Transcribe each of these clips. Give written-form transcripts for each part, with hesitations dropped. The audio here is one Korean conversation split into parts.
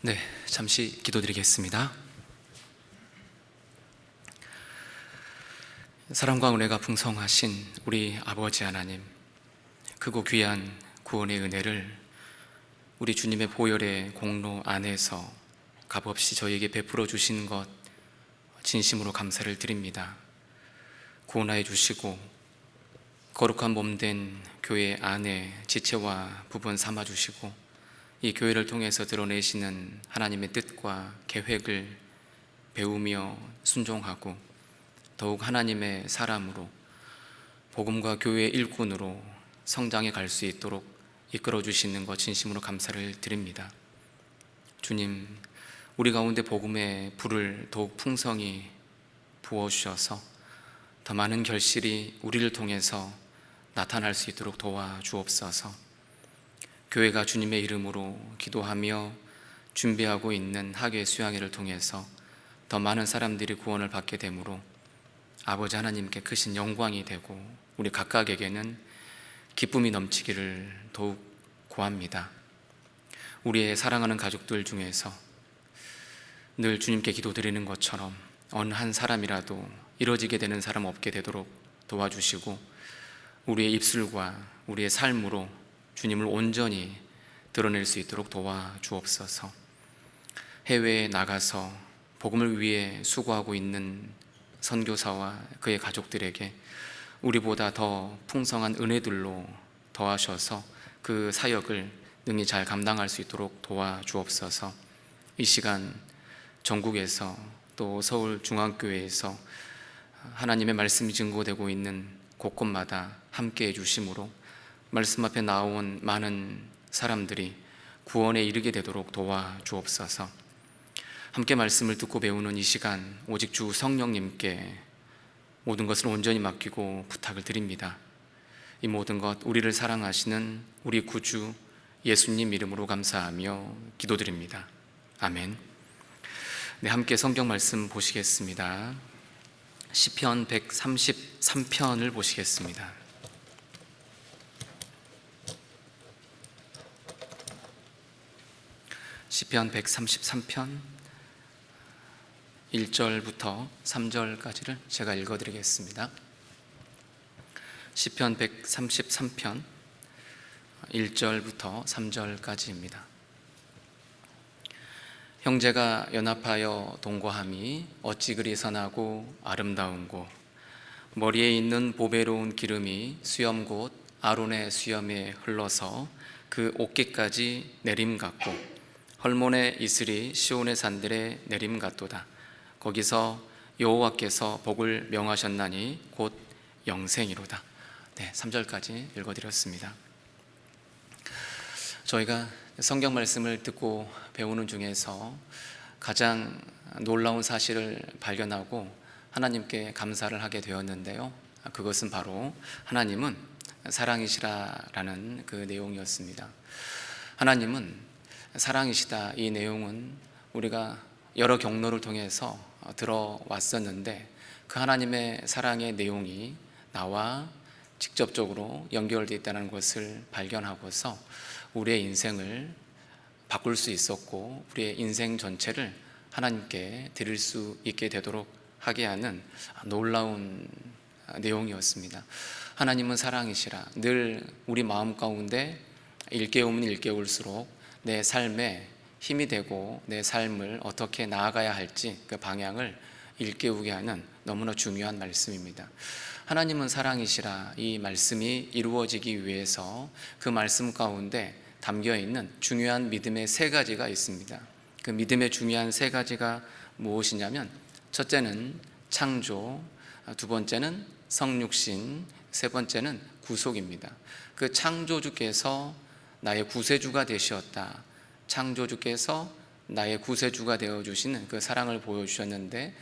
네, 잠시 기도드리겠습니다. 사랑과 은혜가 풍성하신 우리 아버지 하나님, 크고 귀한 구원의 은혜를 우리 주님의 보혈의 공로 안에서 값없이 저희에게 베풀어 주신 것 진심으로 감사를 드립니다. 구원하여 주시고 거룩한 몸된 교회 안에 지체와 부분 삼아 주시고 이 교회를 통해서 드러내시는 하나님의 뜻과 계획을 배우며 순종하고 더욱 하나님의 사람으로 복음과 교회의 일꾼으로 성장해 갈 수 있도록 이끌어 주시는 것 진심으로 감사를 드립니다. 주님, 우리 가운데 복음의 불을 더욱 풍성히 부어주셔서 더 많은 결실이 우리를 통해서 나타날 수 있도록 도와주옵소서. 교회가 주님의 이름으로 기도하며 준비하고 있는 학예 수양회를 통해서 더 많은 사람들이 구원을 받게 되므로 아버지 하나님께 크신 영광이 되고 우리 각각에게는 기쁨이 넘치기를 더욱 구합니다. 우리의 사랑하는 가족들 중에서 늘 주님께 기도드리는 것처럼 어느 한 사람이라도 이뤄지게 되는 사람 없게 되도록 도와주시고 우리의 입술과 우리의 삶으로 주님을 온전히 드러낼 수 있도록 도와주옵소서. 해외에 나가서 복음을 위해 수고하고 있는 선교사와 그의 가족들에게 우리보다 더 풍성한 은혜들로 더하셔서 그 사역을 능히 잘 감당할 수 있도록 도와주옵소서. 이 시간 전국에서 또 서울중앙교회에서 하나님의 말씀이 증거되고 있는 곳곳마다 함께 해주심으로 말씀 앞에 나온 많은 사람들이 구원에 이르게 되도록 도와주옵소서. 함께 말씀을 듣고 배우는 이 시간 오직 주 성령님께 모든 것을 온전히 맡기고 부탁을 드립니다. 이 모든 것 우리를 사랑하시는 우리 구주 예수님 이름으로 감사하며 기도드립니다. 아멘. 네, 함께 성경 말씀 보시겠습니다. 시편 133편을 보시겠습니다. 시편 133편 1절부터 3절까지를 제가 읽어드리겠습니다. 시편 133편 1절부터 3절까지입니다. 형제가 연합하여 동거함이 어찌 그리 선하고 아름다운고, 머리에 있는 보배로운 기름이 수염 곧 아론의 수염에 흘러서 그 옷깃까지 내림 같고, 헐몬의 이슬이 시온의 산들에 내림 같도다. 거기서 여호와께서 복을 명하셨나니 곧 영생이로다. 네, 3절까지 읽어드렸습니다. 저희가 성경 말씀을 듣고 배우는 중에서 가장 놀라운 사실을 발견하고 하나님께 감사를 하게 되었는데요, 그것은 바로 하나님은 사랑이시라라는 그 내용이었습니다. 하나님은 사랑이시다, 이 내용은 우리가 여러 경로를 통해서 들어왔었는데 그 하나님의 사랑의 내용이 나와 직접적으로 연결되어 있다는 것을 발견하고서 우리의 인생을 바꿀 수 있었고 우리의 인생 전체를 하나님께 드릴 수 있게 되도록 하게 하는 놀라운 내용이었습니다. 하나님은 사랑이시라. 늘 우리 마음 가운데 일깨우면 일깨울수록 내 삶에 힘이 되고 내 삶을 어떻게 나아가야 할지 그 방향을 일깨우게 하는 너무나 중요한 말씀입니다. 하나님은 사랑이시라, 이 말씀이 이루어지기 위해서 그 말씀 가운데 담겨있는 중요한 믿음의 세 가지가 있습니다. 그 믿음의 중요한 세 가지가 무엇이냐면, 첫째는 창조, 두 번째는 성육신, 세 번째는 구속입니다. 그 창조주께서 나의 구세주가 되셨다, 창조주께서 나의 구세주가 되어주시는 그 사랑을 보여주셨는데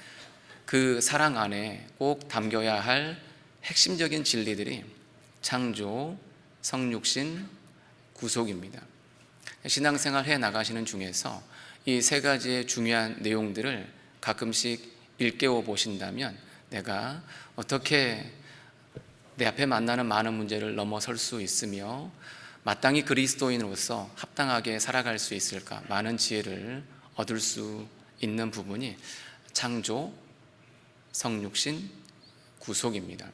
그 사랑 안에 꼭 담겨야 할 핵심적인 진리들이 창조, 성육신, 구속입니다. 신앙생활 해 나가시는 중에서 이 세 가지의 중요한 내용들을 가끔씩 일깨워 보신다면 내가 어떻게 내 앞에 만나는 많은 문제를 넘어설 수 있으며 마땅히 그리스도인으로서 합당하게 살아갈 수 있을까? 많은 지혜를 얻을 수 있는 부분이 창조, 성육신, 구속입니다.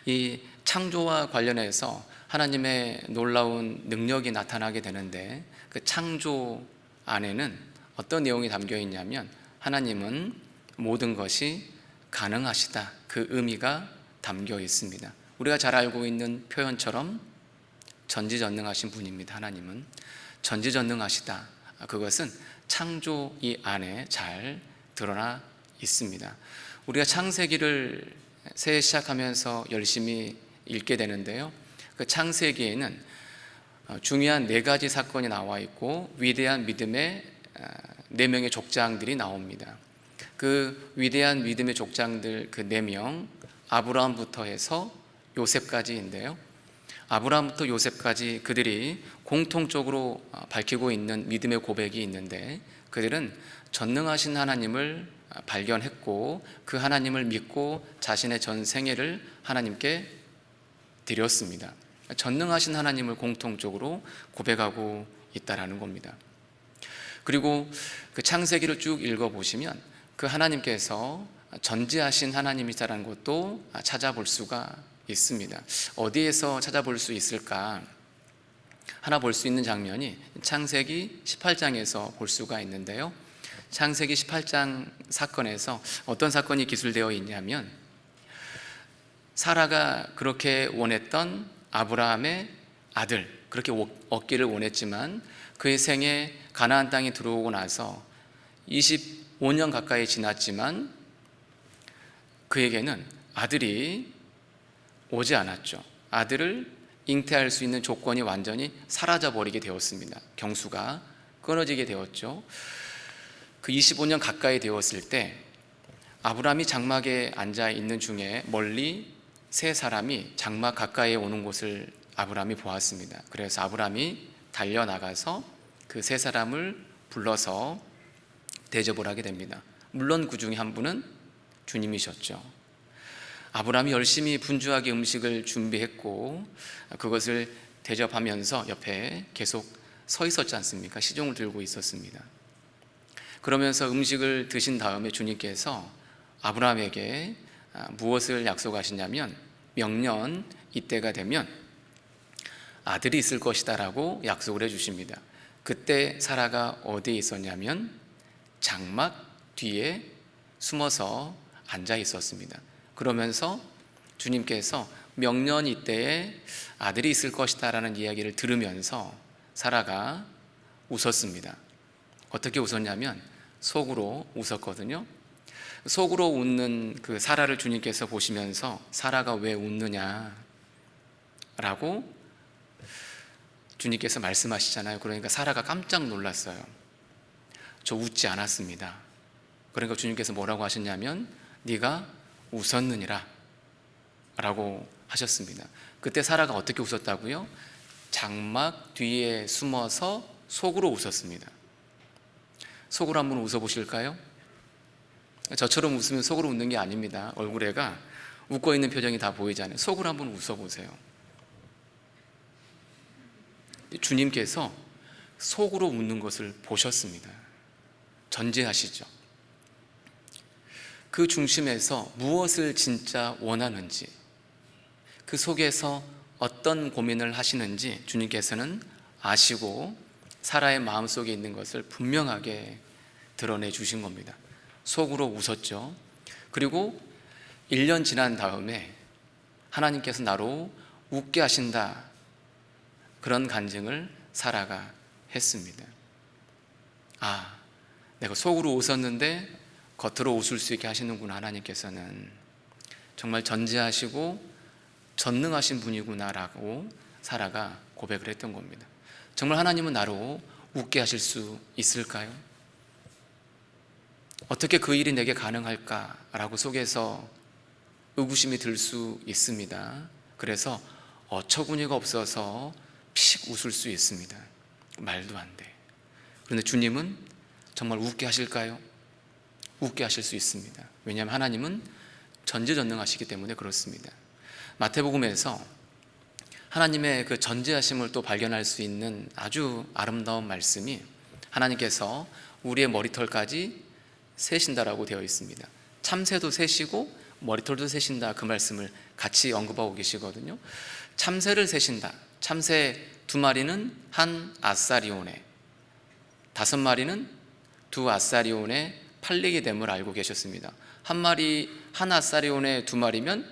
이 창조와 관련해서 하나님의 놀라운 능력이 나타나게 되는데, 그 창조 안에는 어떤 내용이 담겨 있냐면 하나님은 모든 것이 가능하시다, 그 의미가 담겨 있습니다. 우리가 잘 알고 있는 표현처럼 전지전능하신 분입니다. 하나님은 전지전능하시다, 그것은 창조 이 안에 잘 드러나 있습니다. 우리가 창세기를 새해 시작하면서 열심히 읽게 되는데요, 그 창세기에는 중요한 4가지 사건이 나와 있고 위대한 믿음의 4명의 족장들이 나옵니다. 그 위대한 믿음의 족장들, 그 4명, 아브라함부터 해서 요셉까지인데요, 아브라함부터 요셉까지 그들이 공통적으로 밝히고 있는 믿음의 고백이 있는데, 그들은 전능하신 하나님을 발견했고 그 하나님을 믿고 자신의 전 생애를 하나님께 드렸습니다. 전능하신 하나님을 공통적으로 고백하고 있다라는 겁니다. 그리고 그 창세기를 쭉 읽어보시면 그 하나님께서 전지하신 하나님이시라는 것도 찾아볼 수가 있습니다. 어디에서 찾아볼 수 있을까? 하나 볼 수 있는 장면이 창세기 18장에서 볼 수가 있는데요, 창세기 18장 사건에서 어떤 사건이 기술되어 있냐면, 사라가 그렇게 원했던 아브라함의 아들, 그렇게 얻기를 원했지만 그의 생에 가나안 땅에 들어오고 나서 25년 가까이 지났지만 그에게는 아들이 오지 않았죠. 아들을 잉태할 수 있는 조건이 완전히 사라져버리게 되었습니다. 경수가 끊어지게 되었죠. 그 25년 가까이 되었을 때 아브라함이 장막에 앉아 있는 중에 멀리 3사람이 장막 가까이에 오는 곳을 아브라함이 보았습니다. 그래서 아브라함이 달려나가서 그 3사람을 불러서 대접을 하게 됩니다. 물론 그 중에 한 분은 주님이셨죠. 아브라함이 열심히 분주하게 음식을 준비했고 그것을 대접하면서 옆에 계속 서 있었지 않습니까? 시종을 들고 있었습니다. 그러면서 음식을 드신 다음에 주님께서 아브라함에게 무엇을 약속하시냐면, 명년 이때가 되면 아들이 있을 것이다 라고 약속을 해주십니다. 그때 사라가 어디에 있었냐면 장막 뒤에 숨어서 앉아 있었습니다. 그러면서 주님께서 명년 이때에 아들이 있을 것이다 라는 이야기를 들으면서 사라가 웃었습니다. 어떻게 웃었냐면 속으로 웃었거든요. 속으로 웃는 그 사라를 주님께서 보시면서 사라가 왜 웃느냐 라고 주님께서 말씀하시잖아요. 그러니까 사라가 깜짝 놀랐어요. 저 웃지 않았습니다. 그러니까 주님께서 뭐라고 하셨냐면 네가 웃었느니라 라고 하셨습니다. 그때 사라가 어떻게 웃었다고요? 장막 뒤에 숨어서 속으로 웃었습니다. 속으로 한번 웃어보실까요? 저처럼 웃으면 속으로 웃는 게 아닙니다. 얼굴에가 웃고 있는 표정이 다 보이잖아요. 속으로 한번 웃어보세요. 주님께서 속으로 웃는 것을 보셨습니다. 전제하시죠. 그 중심에서 무엇을 진짜 원하는지, 그 속에서 어떤 고민을 하시는지 주님께서는 아시고 사라의 마음속에 있는 것을 분명하게 드러내 주신 겁니다. 속으로 웃었죠. 그리고 1년 지난 다음에 하나님께서 나로 웃게 하신다, 그런 간증을 사라가 했습니다. 아, 내가 속으로 웃었는데 겉으로 웃을 수 있게 하시는구나. 하나님께서는 정말 전지하시고 전능하신 분이구나라고 사라가 고백을 했던 겁니다. 정말 하나님은 나로 웃게 하실 수 있을까요? 어떻게 그 일이 내게 가능할까라고 속에서 의구심이 들 수 있습니다. 그래서 어처구니가 없어서 픽 웃을 수 있습니다. 말도 안 돼. 그런데 주님은 정말 웃게 하실까요? 웃게 하실 수 있습니다. 왜냐하면 하나님은 전지전능하시기 때문에 그렇습니다. 마태복음에서 하나님의 그 전지하심을 또 발견할 수 있는 아주 아름다운 말씀이 하나님께서 우리의 머리털까지 세신다라고 되어 있습니다. 참새도 세시고 머리털도 세신다, 그 말씀을 같이 언급하고 계시거든요. 참새를 세신다. 참새 2마리는 한 아사리온에, 5마리는 2 아사리온에 팔리게 됨을 알고 계셨습니다. 한 아사리온에 2마리면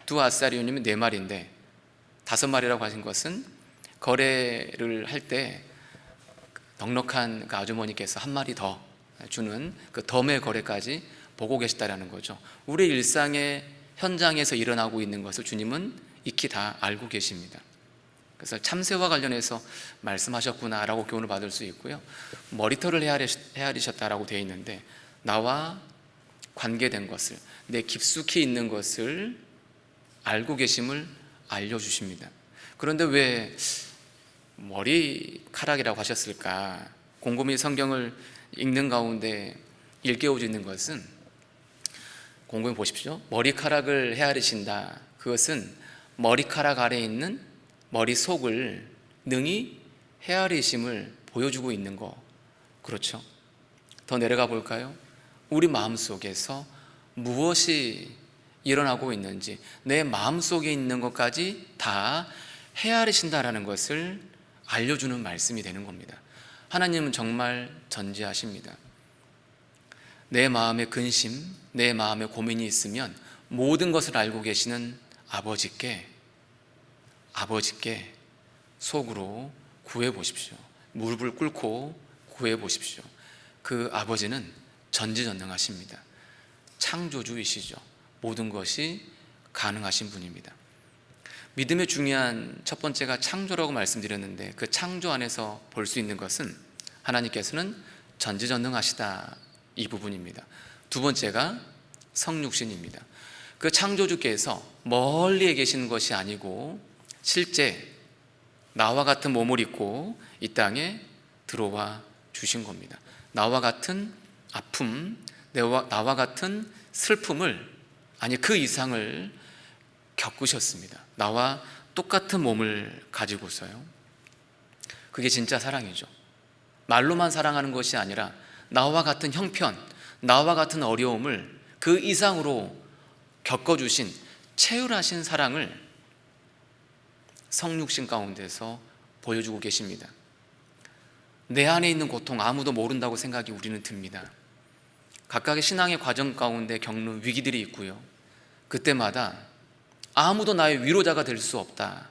2 아사리온이면 4마리인데 5마리라고 하신 것은 거래를 할 때 넉넉한 그 아주머니께서 1마리 더 주는 그 덤의 거래까지 보고 계시다라는 거죠. 우리 일상의 현장에서 일어나고 있는 것을 주님은 익히 다 알고 계십니다. 그래서 참새와 관련해서 말씀하셨구나라고 교훈을 받을 수 있고요. 머리털을 헤아리셨다라고 되어 있는데 나와 관계된 것을, 내 깊숙이 있는 것을 알고 계심을 알려주십니다. 그런데 왜 머리카락이라고 하셨을까? 곰곰이 성경을 읽는 가운데 일깨워지는 것은, 곰곰이 보십시오. 머리카락을 헤아리신다. 그것은 머리카락 아래에 있는 머릿속을 능히 헤아리심을 보여주고 있는 거, 그렇죠? 더 내려가 볼까요? 우리 마음속에서 무엇이 일어나고 있는지, 내 마음속에 있는 것까지 다 헤아리신다라는 것을 알려주는 말씀이 되는 겁니다. 하나님은 정말 전지하십니다. 내 마음에 근심, 내 마음에 고민이 있으면 모든 것을 알고 계시는 아버지께 속으로 구해보십시오. 무릎을 꿇고 구해보십시오. 그 아버지는 전지전능하십니다. 창조주이시죠. 모든 것이 가능하신 분입니다. 믿음의 중요한 첫 번째가 창조라고 말씀드렸는데, 그 창조 안에서 볼 수 있는 것은 하나님께서는 전지전능하시다, 이 부분입니다. 두 번째가 성육신입니다. 그 창조주께서 멀리에 계시는 것이 아니고 실제 나와 같은 몸을 입고 이 땅에 들어와 주신 겁니다. 나와 같은 아픔, 나와 같은 슬픔을, 아니 그 이상을 겪으셨습니다. 나와 똑같은 몸을 가지고서요. 그게 진짜 사랑이죠. 말로만 사랑하는 것이 아니라 나와 같은 형편, 나와 같은 어려움을 그 이상으로 겪어주신, 체휼하신 사랑을 성육신 가운데서 보여주고 계십니다. 내 안에 있는 고통 아무도 모른다고 생각이 우리는 듭니다. 각각의 신앙의 과정 가운데 겪는 위기들이 있고요. 그때마다 아무도 나의 위로자가 될 수 없다,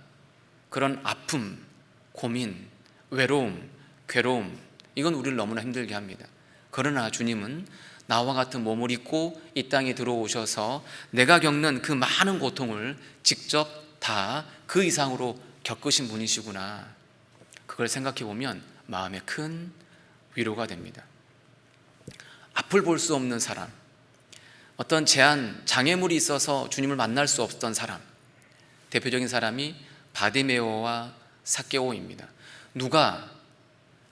그런 아픔, 고민, 외로움, 괴로움, 이건 우리를 너무나 힘들게 합니다. 그러나 주님은 나와 같은 몸을 입고 이 땅에 들어오셔서 내가 겪는 그 많은 고통을 직접 다 그 이상으로 겪으신 분이시구나, 그걸 생각해 보면 마음에 큰 위로가 됩니다. 앞을 볼 수 없는 사람, 어떤 제한, 장애물이 있어서 주님을 만날 수 없었던 사람, 대표적인 사람이 바디메오와 삭개오입니다. 누가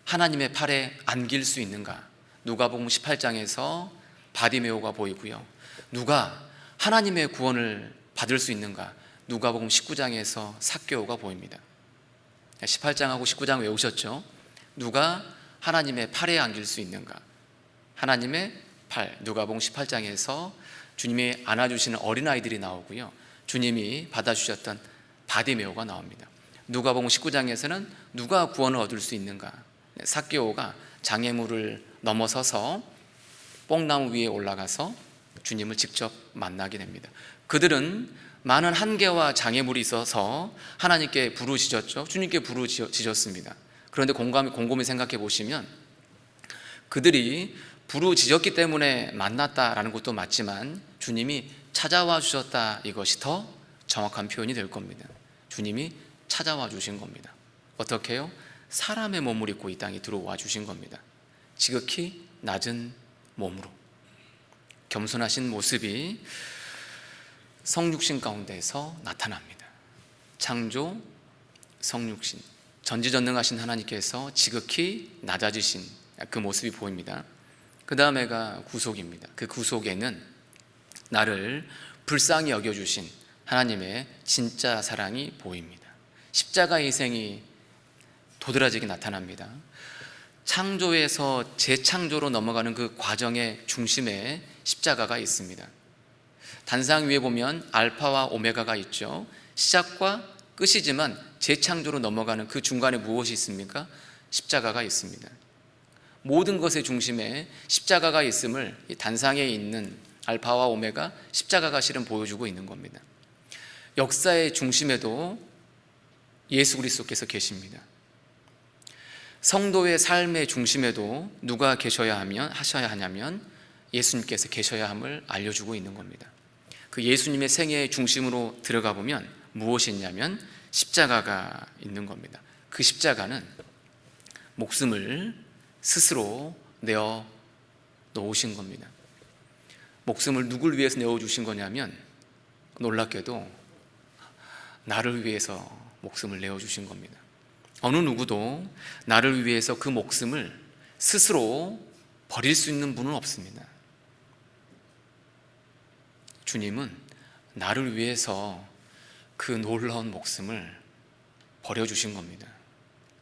하나님의 팔에 안길 수 있는가? 누가복음 18장에서 바디메오가 보이고요. 누가 하나님의 구원을 받을 수 있는가? 누가복음 19장에서 삭개오가 보입니다. 18장하고 19장 외우셨죠? 누가 하나님의 팔에 안길 수 있는가? 하나님의 팔, 누가복음 18장에서 주님이 안아주시는 어린아이들이 나오고요, 주님이 받아주셨던 바디메오가 나옵니다. 누가복음 19장에서는 누가 구원을 얻을 수 있는가? 삭개오가 장애물을 넘어서서 뽕나무 위에 올라가서 주님을 직접 만나게 됩니다. 그들은 많은 한계와 장애물이 있어서 하나님께 부르짖었죠. 주님께 부르짖었습니다. 그런데 곰곰이 생각해 보시면 그들이 부르짖었기 때문에 만났다라는 것도 맞지만 주님이 찾아와 주셨다, 이것이 더 정확한 표현이 될 겁니다. 주님이 찾아와 주신 겁니다. 어떻게요? 사람의 몸을 입고 이 땅에 들어와 주신 겁니다. 지극히 낮은 몸으로 겸손하신 모습이 성육신 가운데서 나타납니다. 창조, 성육신, 전지전능하신 하나님께서 지극히 낮아지신 그 모습이 보입니다. 그 다음에가 구속입니다. 그 구속에는 나를 불쌍히 여겨주신 하나님의 진짜 사랑이 보입니다. 십자가의 희생이 도드라지게 나타납니다. 창조에서 재창조로 넘어가는 그 과정의 중심에 십자가가 있습니다. 단상 위에 보면 알파와 오메가가 있죠. 시작과 끝이지만 재창조로 넘어가는 그 중간에 무엇이 있습니까? 십자가가 있습니다. 모든 것의 중심에 십자가가 있음을 이 단상에 있는 알파와 오메가 십자가가 실은 보여주고 있는 겁니다. 역사의 중심에도 예수 그리스도께서 계십니다. 성도의 삶의 중심에도 누가 하셔야 하냐면 예수님께서 계셔야 함을 알려주고 있는 겁니다. 그 예수님의 생애의 중심으로 들어가 보면 무엇이 있냐면 십자가가 있는 겁니다. 그 십자가는 목숨을 스스로 내어 놓으신 겁니다. 목숨을 누굴 위해서 내어주신 거냐면 놀랍게도 나를 위해서 목숨을 내어주신 겁니다. 어느 누구도 나를 위해서 그 목숨을 스스로 버릴 수 있는 분은 없습니다. 주님은 나를 위해서 그 놀라운 목숨을 버려주신 겁니다.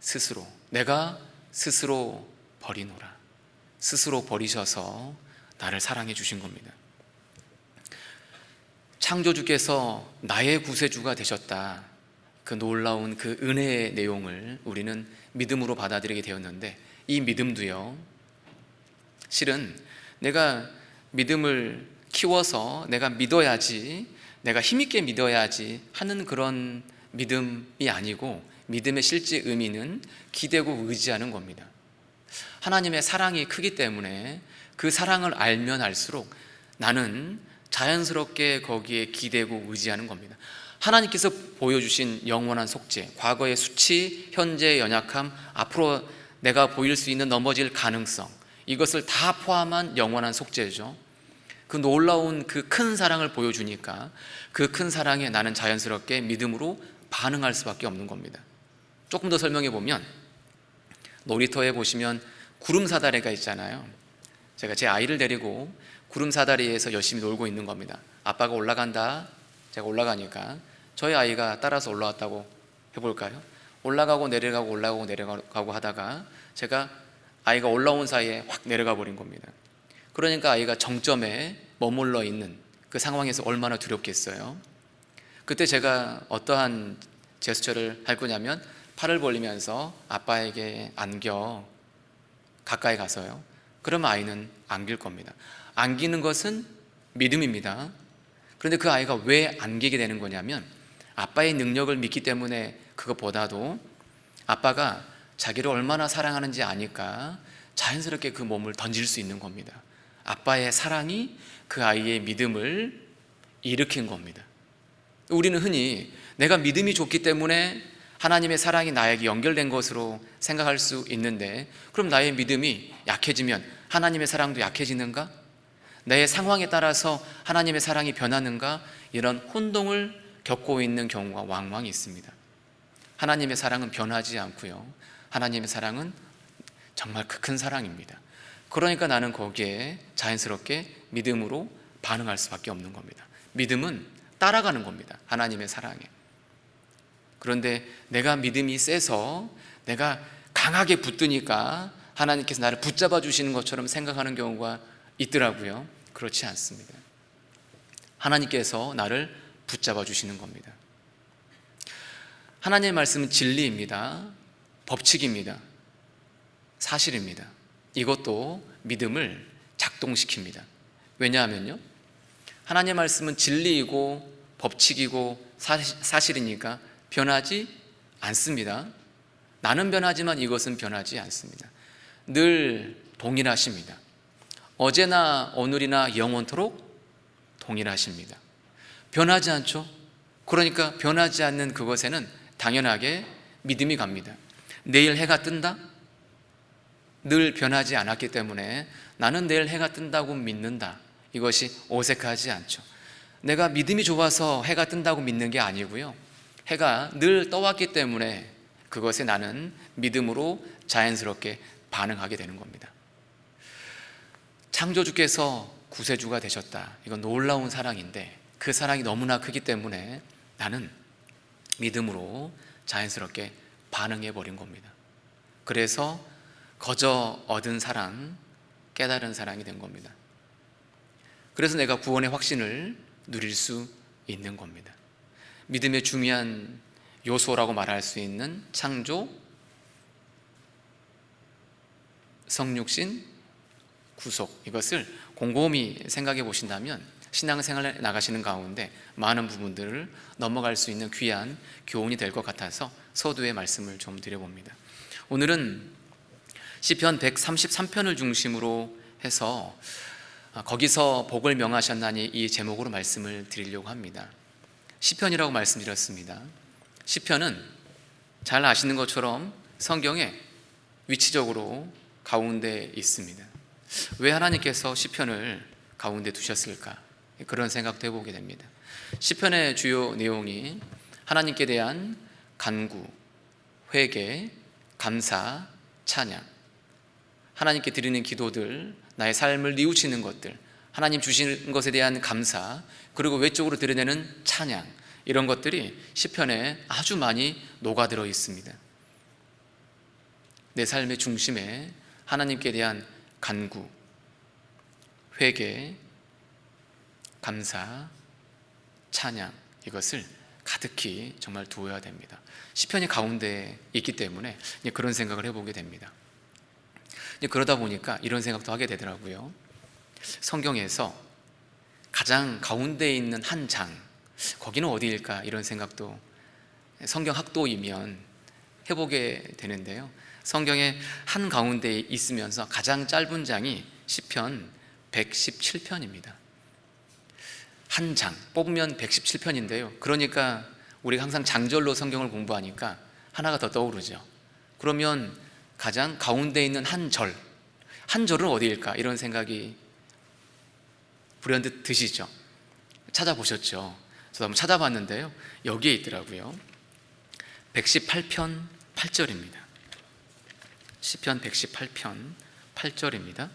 스스로. 내가 스스로 버리노라. 스스로 버리셔서 나를 사랑해 주신 겁니다. 창조주께서 나의 구세주가 되셨다. 그 놀라운 그 은혜의 내용을 우리는 믿음으로 받아들이게 되었는데, 이 믿음도요, 실은 내가 믿음을 키워서 내가 믿어야지, 내가 힘있게 믿어야지 하는 그런 믿음이 아니고, 믿음의 실제 의미는 기대고 의지하는 겁니다. 하나님의 사랑이 크기 때문에 그 사랑을 알면 알수록 나는 자연스럽게 거기에 기대고 의지하는 겁니다. 하나님께서 보여주신 영원한 속죄, 과거의 수치, 현재의 연약함, 앞으로 내가 보일 수 있는 넘어질 가능성, 이것을 다 포함한 영원한 속죄죠. 그 놀라운 그 큰 사랑을 보여주니까 그 큰 사랑에 나는 자연스럽게 믿음으로 반응할 수밖에 없는 겁니다. 조금 더 설명해 보면, 놀이터에 보시면 구름 사다리가 있잖아요. 제가 제 아이를 데리고 구름 사다리에서 열심히 놀고 있는 겁니다. 아빠가 올라간다, 제가 올라가니까 저희 아이가 따라서 올라왔다고 해볼까요? 올라가고 내려가고 하다가 제가 아이가 올라온 사이에 확 내려가 버린 겁니다. 그러니까 아이가 정점에 머물러 있는 그 상황에서 얼마나 두렵겠어요. 그때 제가 어떠한 제스처를 할 거냐면, 팔을 벌리면서 아빠에게 안겨, 가까이 가서요. 그러면 아이는 안길 겁니다. 안기는 것은 믿음입니다. 그런데 그 아이가 왜 안기게 되는 거냐면, 아빠의 능력을 믿기 때문에, 그것보다도 아빠가 자기를 얼마나 사랑하는지 아니까 자연스럽게 그 몸을 던질 수 있는 겁니다. 아빠의 사랑이 그 아이의 믿음을 일으킨 겁니다. 우리는 흔히 내가 믿음이 좋기 때문에 하나님의 사랑이 나에게 연결된 것으로 생각할 수 있는데, 그럼 나의 믿음이 약해지면 하나님의 사랑도 약해지는가? 내 상황에 따라서 하나님의 사랑이 변하는가? 이런 혼동을 겪고 있는 경우가 왕왕 있습니다. 하나님의 사랑은 변하지 않고요, 하나님의 사랑은 정말 큰 사랑입니다. 그러니까 나는 거기에 자연스럽게 믿음으로 반응할 수밖에 없는 겁니다. 믿음은 따라가는 겁니다, 하나님의 사랑에. 그런데 내가 믿음이 세서 내가 강하게 붙드니까 하나님께서 나를 붙잡아 주시는 것처럼 생각하는 경우가 있더라고요. 그렇지 않습니다. 하나님께서 나를 붙잡아 주시는 겁니다. 하나님의 말씀은 진리입니다. 법칙입니다. 사실입니다. 이것도 믿음을 작동시킵니다. 왜냐하면요, 하나님의 말씀은 진리이고 법칙이고 사실이니까 변하지 않습니다. 나는 변하지만 이것은 변하지 않습니다. 늘 동일하십니다. 어제나 오늘이나 영원토록 동일하십니다. 변하지 않죠? 그러니까 변하지 않는 그것에는 당연하게 믿음이 갑니다. 내일 해가 뜬다? 늘 변하지 않았기 때문에 나는 내일 해가 뜬다고 믿는다. 이것이 어색하지 않죠. 내가 믿음이 좋아서 해가 뜬다고 믿는 게 아니고요, 해가 늘 떠왔기 때문에 그것에 나는 믿음으로 자연스럽게 반응하게 되는 겁니다. 창조주께서 구세주가 되셨다. 이건 놀라운 사랑인데, 그 사랑이 너무나 크기 때문에 나는 믿음으로 자연스럽게 반응해 버린 겁니다. 그래서 거저 얻은 사랑, 깨달은 사랑이 된 겁니다. 그래서 내가 구원의 확신을 누릴 수 있는 겁니다. 믿음의 중요한 요소라고 말할 수 있는 창조, 성육신, 구속, 이것을 곰곰이 생각해 보신다면 신앙생활에 나가시는 가운데 많은 부분들을 넘어갈 수 있는 귀한 교훈이 될 것 같아서 서두에 말씀을 좀 드려봅니다. 오늘은 시편 133편을 중심으로 해서 거기서 복을 명하셨나니 이 제목으로 말씀을 드리려고 합니다. 시편이라고 말씀드렸습니다. 시편은 잘 아시는 것처럼 성경에 위치적으로 가운데 있습니다. 왜 하나님께서 시편을 가운데 두셨을까? 그런 생각도 해보게 됩니다. 시편의 주요 내용이 하나님께 대한 간구, 회개, 감사, 찬양, 하나님께 드리는 기도들, 나의 삶을 뉘우치는 것들, 하나님 주신 것에 대한 감사, 그리고 외적으로 드러내는 찬양, 이런 것들이 시편에 아주 많이 녹아들어 있습니다. 내 삶의 중심에 하나님께 대한 간구, 회개, 감사, 찬양, 이것을 가득히 정말 두어야 됩니다. 시편이 가운데 있기 때문에 그런 생각을 해보게 됩니다. 그러다 보니까 이런 생각도 하게 되더라고요. 성경에서 가장 가운데에 있는 한 장, 거기는 어디일까? 이런 생각도 성경 학도이면 해보게 되는데요. 성경의 한 가운데에 있으면서 가장 짧은 장이 시편 117편입니다. 한 장 뽑으면 117편인데요. 그러니까 우리가 항상 장절로 성경을 공부하니까 하나가 더 떠오르죠. 그러면 가장 가운데 있는 한 절은 어디일까? 이런 생각이 불현듯 드시죠. 찾아보셨죠? 저도 한번 찾아봤는데요. 여기에 있더라고요. 118편 8절입니다. 시편 118편 8절입니다.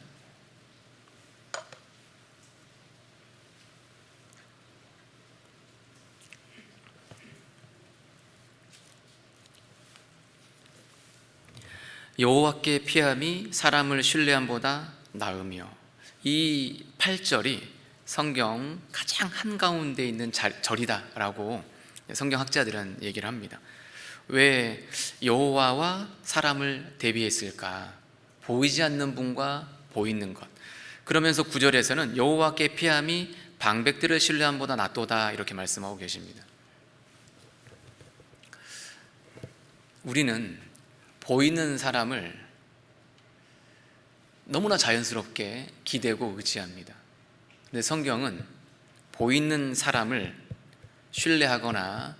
여호와께 피함이 사람을 신뢰함보다 나으며, 이 8절이 성경 가장 한가운데 있는 절이다라고 성경학자들은 얘기를 합니다. 왜 여호와와 사람을 대비했을까? 보이지 않는 분과 보이는 것. 그러면서 9절에서는 여호와께 피함이 방백들을 신뢰함보다 낫도다, 이렇게 말씀하고 계십니다. 우리는 보이는 사람을 너무나 자연스럽게 기대고 의지합니다. 근데 성경은 보이는 사람을 신뢰하거나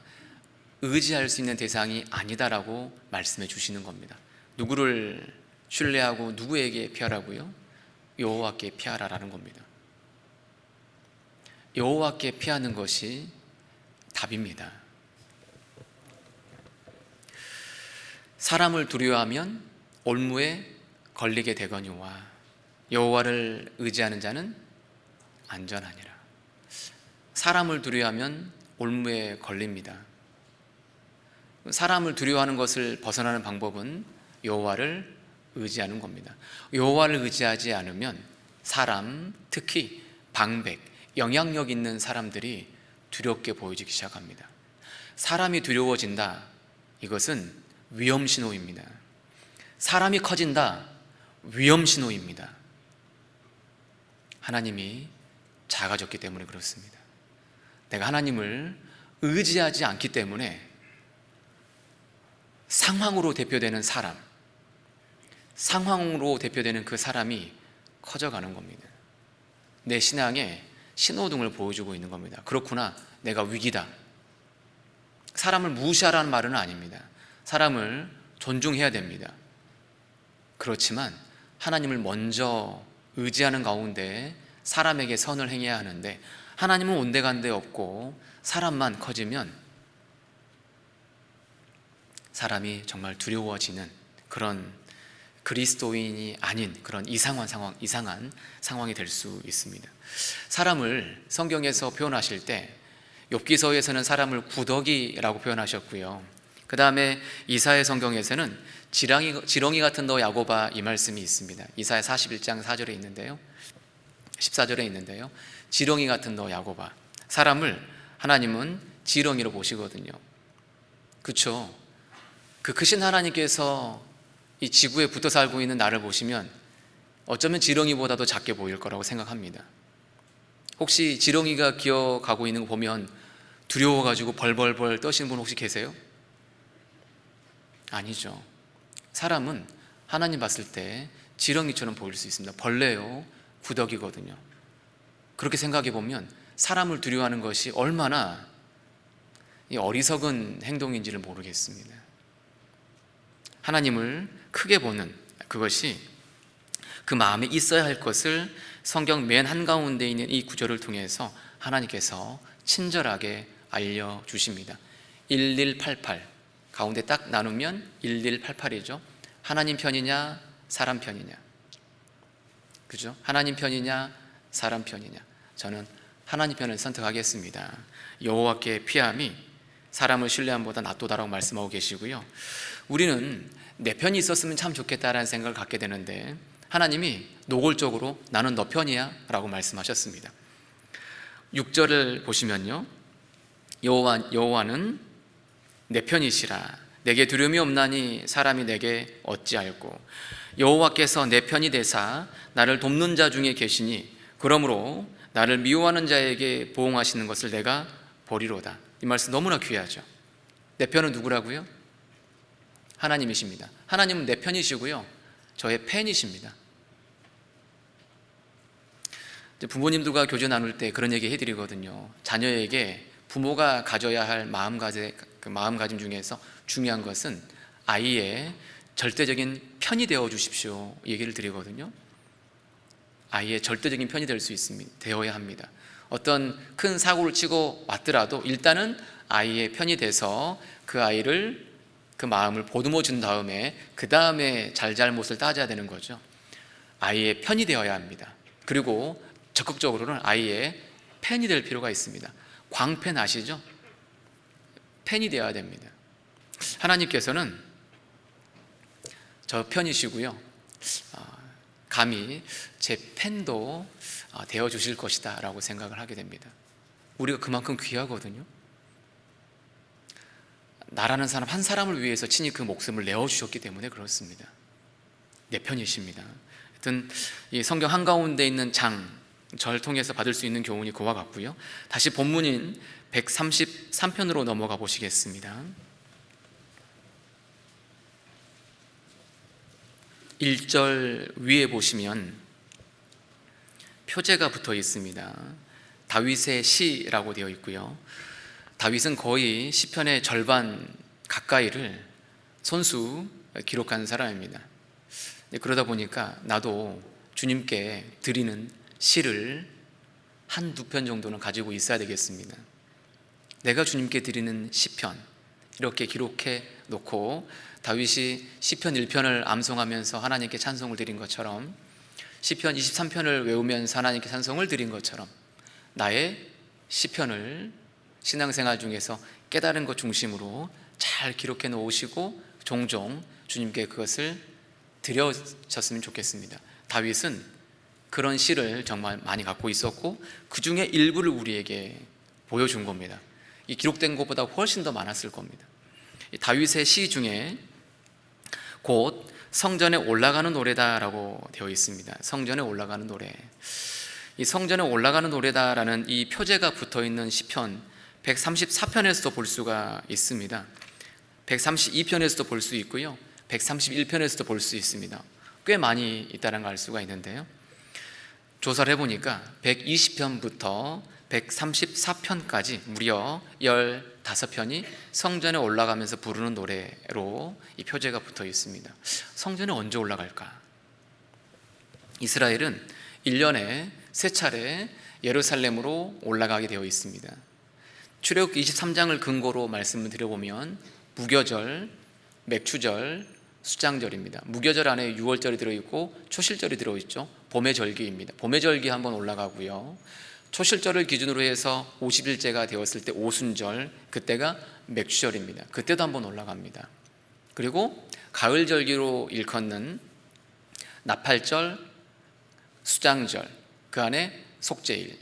의지할 수 있는 대상이 아니다라고 말씀해 주시는 겁니다. 누구를 신뢰하고 누구에게 피하라고요? 여호와께 피하라라는 겁니다. 여호와께 피하는 것이 답입니다. 사람을 두려워하면 올무에 걸리게 되거니와 여호와를 의지하는 자는 안전하니라. 사람을 두려워하면 올무에 걸립니다. 사람을 두려워하는 것을 벗어나는 방법은 여호와를 의지하는 겁니다. 여호와를 의지하지 않으면 사람, 특히 방백, 영향력 있는 사람들이 두렵게 보여지기 시작합니다. 사람이 두려워진다, 이것은 위험 신호입니다. 사람이 커진다, 위험 신호입니다. 하나님이 작아졌기 때문에 그렇습니다. 내가 하나님을 의지하지 않기 때문에 상황으로 대표되는 사람, 상황으로 대표되는 그 사람이 커져가는 겁니다. 내 신앙에 신호등을 보여주고 있는 겁니다. 그렇구나, 내가 위기다. 사람을 무시하라는 말은 아닙니다. 사람을 존중해야 됩니다. 그렇지만 하나님을 먼저 의지하는 가운데 사람에게 선을 행해야 하는데, 하나님은 온데간데 없고 사람만 커지면 사람이 정말 두려워지는 그런 그리스도인이 아닌 그런 이상한 상황이 될 수 있습니다. 사람을 성경에서 표현하실 때 욥기서에서는 사람을 구더기라고 표현하셨고요. 그 다음에 이사야 성경에서는 지렁이 같은 너 야곱아, 이 말씀이 있습니다. 이사야 41장 4절에 있는데요, 14절에 있는데요, 지렁이 같은 너 야곱아. 사람을 하나님은 지렁이로 보시거든요. 그렇죠? 그 크신 하나님께서 이 지구에 붙어 살고 있는 나를 보시면 어쩌면 지렁이보다도 작게 보일 거라고 생각합니다. 혹시 지렁이가 기어가고 있는 거 보면 두려워가지고 벌벌벌 떠시는 분 혹시 계세요? 아니죠. 사람은 하나님 봤을 때 지렁이처럼 보일 수 있습니다. 벌레요, 구더기거든요. 그렇게 생각해 보면 사람을 두려워하는 것이 얼마나 어리석은 행동인지를 모르겠습니다. 하나님을 크게 보는 그것이 그 마음에 있어야 할 것을 성경 맨 한가운데 있는 이 구절을 통해서 하나님께서 친절하게 알려주십니다. 1188 가운데 딱 나누면 1188이죠. 하나님 편이냐 사람 편이냐, 그죠? 하나님 편이냐 사람 편이냐. 저는 하나님 편을 선택하겠습니다. 여호와께 피함이 사람을 신뢰함보다 낫도다라고 말씀하고 계시고요. 우리는 내 편이 있었으면 참 좋겠다라는 생각을 갖게 되는데 하나님이 노골적으로 나는 너 편이야 라고 말씀하셨습니다. 6절을 보시면요, 여호와는 내 편이시라. 내게 두려움이 없나니 사람이 내게 어찌알고. 여호와께서 내 편이 되사 나를 돕는 자 중에 계시니 그러므로 나를 미워하는 자에게 보응하시는 것을 내가 보리로다. 이 말씀 너무나 귀하죠. 내 편은 누구라고요? 하나님이십니다. 하나님은 내 편이시고요, 저의 팬이십니다. 부모님들과 교제 나눌 때 그런 얘기 해드리거든요. 자녀에게 부모가 가져야 할 마음가짐 중에서 중요한 것은 아이의 절대적인 편이 되어 주십시오 얘기를 드리거든요. 아이의 절대적인 편이 될 수 있습니다. 되어야 합니다. 어떤 큰 사고를 치고 왔더라도 일단은 아이의 편이 돼서 그 아이를, 그 마음을 보듬어 준 다음에 그 다음에 잘잘못을 따져야 되는 거죠. 아이의 편이 되어야 합니다. 그리고 적극적으로는 아이의 팬이 될 필요가 있습니다. 광팬 아시죠? 팬이 되어야 됩니다. 하나님께서는 저 편이시고요, 감히 제 팬도 되어 주실 것이다 라고 생각을 하게 됩니다. 우리가 그만큼 귀하거든요. 나라는 사람 한 사람을 위해서 친히 그 목숨을 내어주셨기 때문에 그렇습니다. 내 편이십니다. 하여튼 이 성경 한가운데 있는 저를 통해서 받을 수 있는 교훈이 그와 같고요. 다시 본문인 133편으로 넘어가 보시겠습니다. 1절 위에 보시면 표제가 붙어 있습니다. 다윗의 시라고 되어 있고요. 다윗은 거의 시편의 절반 가까이를 손수 기록한 사람입니다. 그러다 보니까 나도 주님께 드리는 시를 한두 편 정도는 가지고 있어야 되겠습니다. 내가 주님께 드리는 시편, 이렇게 기록해 놓고 다윗이 시편 1편을 암송하면서 하나님께 찬송을 드린 것처럼, 시편 23편을 외우면서 하나님께 찬송을 드린 것처럼 나의 시편을 신앙생활 중에서 깨달은 것 중심으로 잘 기록해 놓으시고 종종 주님께 그것을 드려졌으면 좋겠습니다. 다윗은 그런 시를 정말 많이 갖고 있었고 그 중에 일부를 우리에게 보여준 겁니다. 이 기록된 것보다 훨씬 더 많았을 겁니다. 다윗의 시 중에 곧 성전에 올라가는 노래다라고 되어 있습니다. 성전에 올라가는 노래. 이 성전에 올라가는 노래다라는 이 표제가 붙어있는 시편 134편에서도 볼 수가 있습니다. 132편에서도 볼 수 있고요, 131편에서도 볼 수 있습니다. 꽤 많이 있다는 걸 알 수가 있는데요, 조사를 해보니까 120편부터 134편까지 무려 15편이 성전에 올라가면서 부르는 노래로 이 표제가 붙어 있습니다. 성전에 언제 올라갈까? 이스라엘은 1년에 3차례 예루살렘으로 올라가게 되어 있습니다. 출애굽기 23장을 근거로 말씀을 드려보면 무교절, 맥추절, 수장절입니다. 무교절 안에 6월절이 들어있고 초실절이 들어있죠. 봄의 절기입니다. 봄의 절기 한번 올라가고요, 초실절을 기준으로 해서 50일째가 되었을 때 오순절, 그때가 맥주절입니다. 그때도 한번 올라갑니다. 그리고 가을절기로 일컫는 나팔절, 수장절, 그 안에 속죄일,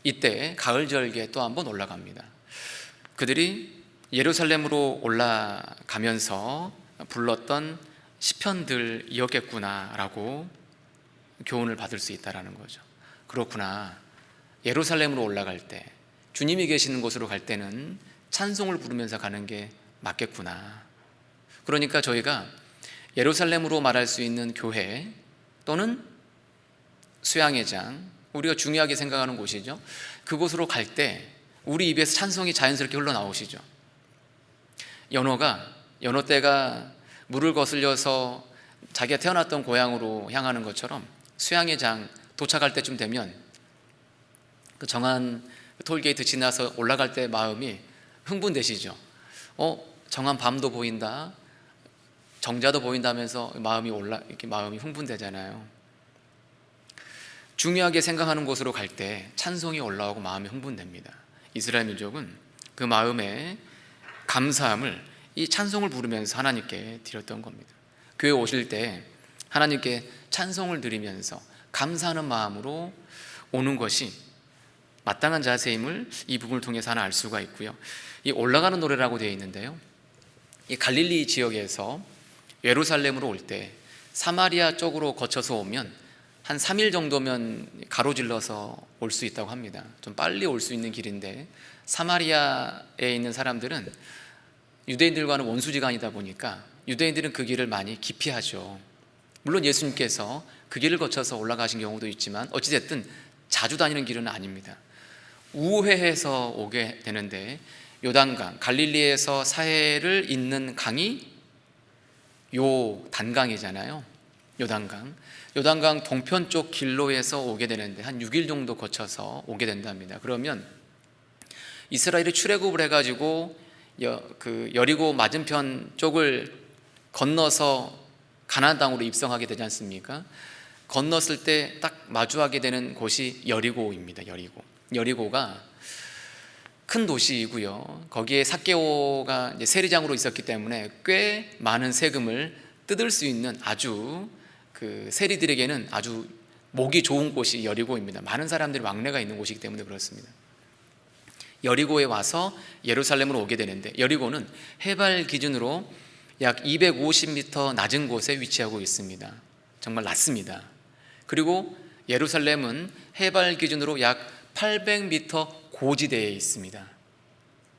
이때 가을절기에 또 한번 올라갑니다. 그들이 예루살렘으로 올라가면서 불렀던 시편들이었겠구나라고 교훈을 받을 수 있다는 거죠. 그렇구나, 예루살렘으로 올라갈 때, 주님이 계시는 곳으로 갈 때는 찬송을 부르면서 가는 게 맞겠구나. 그러니까 저희가 예루살렘으로 말할 수 있는 교회 또는 수양회장, 우리가 중요하게 생각하는 곳이죠. 그곳으로 갈 때 우리 입에서 찬송이 자연스럽게 흘러나오시죠. 연어떼가 물을 거슬려서 자기가 태어났던 고향으로 향하는 것처럼 수양회장 도착할 때쯤 되면 그 정한 톨게이트 지나서 올라갈 때 마음이 흥분되시죠. 정한 밤도 보인다, 정자도 보인다면서 이렇게 마음이 흥분되잖아요. 중요하게 생각하는 곳으로 갈 때 찬송이 올라오고 마음이 흥분됩니다. 이스라엘 민족은 그 마음의 감사함을 이 찬송을 부르면서 하나님께 드렸던 겁니다. 교회 오실 때 하나님께 찬송을 드리면서 감사하는 마음으로 오는 것이 마땅한 자세임을 이 부분을 통해서 하나 알 수가 있고요. 이 올라가는 노래라고 되어 있는데요, 이 갈릴리 지역에서 예루살렘으로 올 때 사마리아 쪽으로 거쳐서 오면 한 3일 정도면 가로질러서 올 수 있다고 합니다. 좀 빨리 올 수 있는 길인데, 사마리아에 있는 사람들은 유대인들과는 원수지간이다 보니까 유대인들은 그 길을 많이 기피하죠. 물론 예수님께서 그 길을 거쳐서 올라가신 경우도 있지만 어찌됐든 자주 다니는 길은 아닙니다. 우회해서 오게 되는데, 요단강, 갈릴리에서 사해를 잇는 강이 요단강이잖아요. 요단강 동편 쪽 길로에서 오게 되는데 한 6일 정도 거쳐서 오게 된답니다. 그러면 이스라엘이 출애굽을 해가지고 그 여리고 맞은편 쪽을 건너서 가나안 땅으로 입성하게 되지 않습니까? 건넜을 때 딱 마주하게 되는 곳이 여리고입니다. 여리고가 큰 도시이고요, 거기에 삭개오가 이제 세리장으로 있었기 때문에 꽤 많은 세금을 뜯을 수 있는 아주 그 세리들에게는 아주 목이 좋은 곳이 여리고입니다. 많은 사람들이 왕래가 있는 곳이기 때문에 그렇습니다. 여리고에 와서 예루살렘으로 오게 되는데, 여리고는 해발 기준으로 약 250m 낮은 곳에 위치하고 있습니다. 정말 낮습니다. 그리고 예루살렘은 해발 기준으로 약 800m 고지대에 있습니다.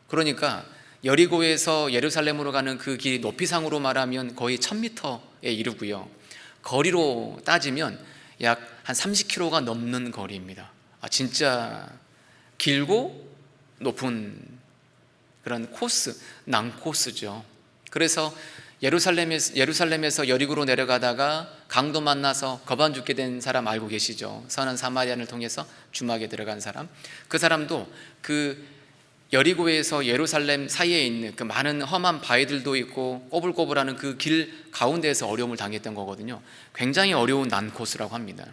그러니까 여리고에서 예루살렘으로 가는 그 길이 높이상으로 말하면 거의 1000m에 이르고요, 거리로 따지면 약 한 30km가 넘는 거리입니다. 진짜 길고 높은 그런 코스, 난코스죠. 그래서 예루살렘에서 여리고로 내려가다가 강도 만나서 겁 안 죽게 된 사람 알고 계시죠? 선한 사마리아인을 통해서 주막에 들어간 사람. 그 사람도 그 여리고에서 예루살렘 사이에 있는 그 많은 험한 바위들도 있고 꼬불꼬불하는 그 길 가운데에서 어려움을 당했던 거거든요. 굉장히 어려운 난코스라고 합니다.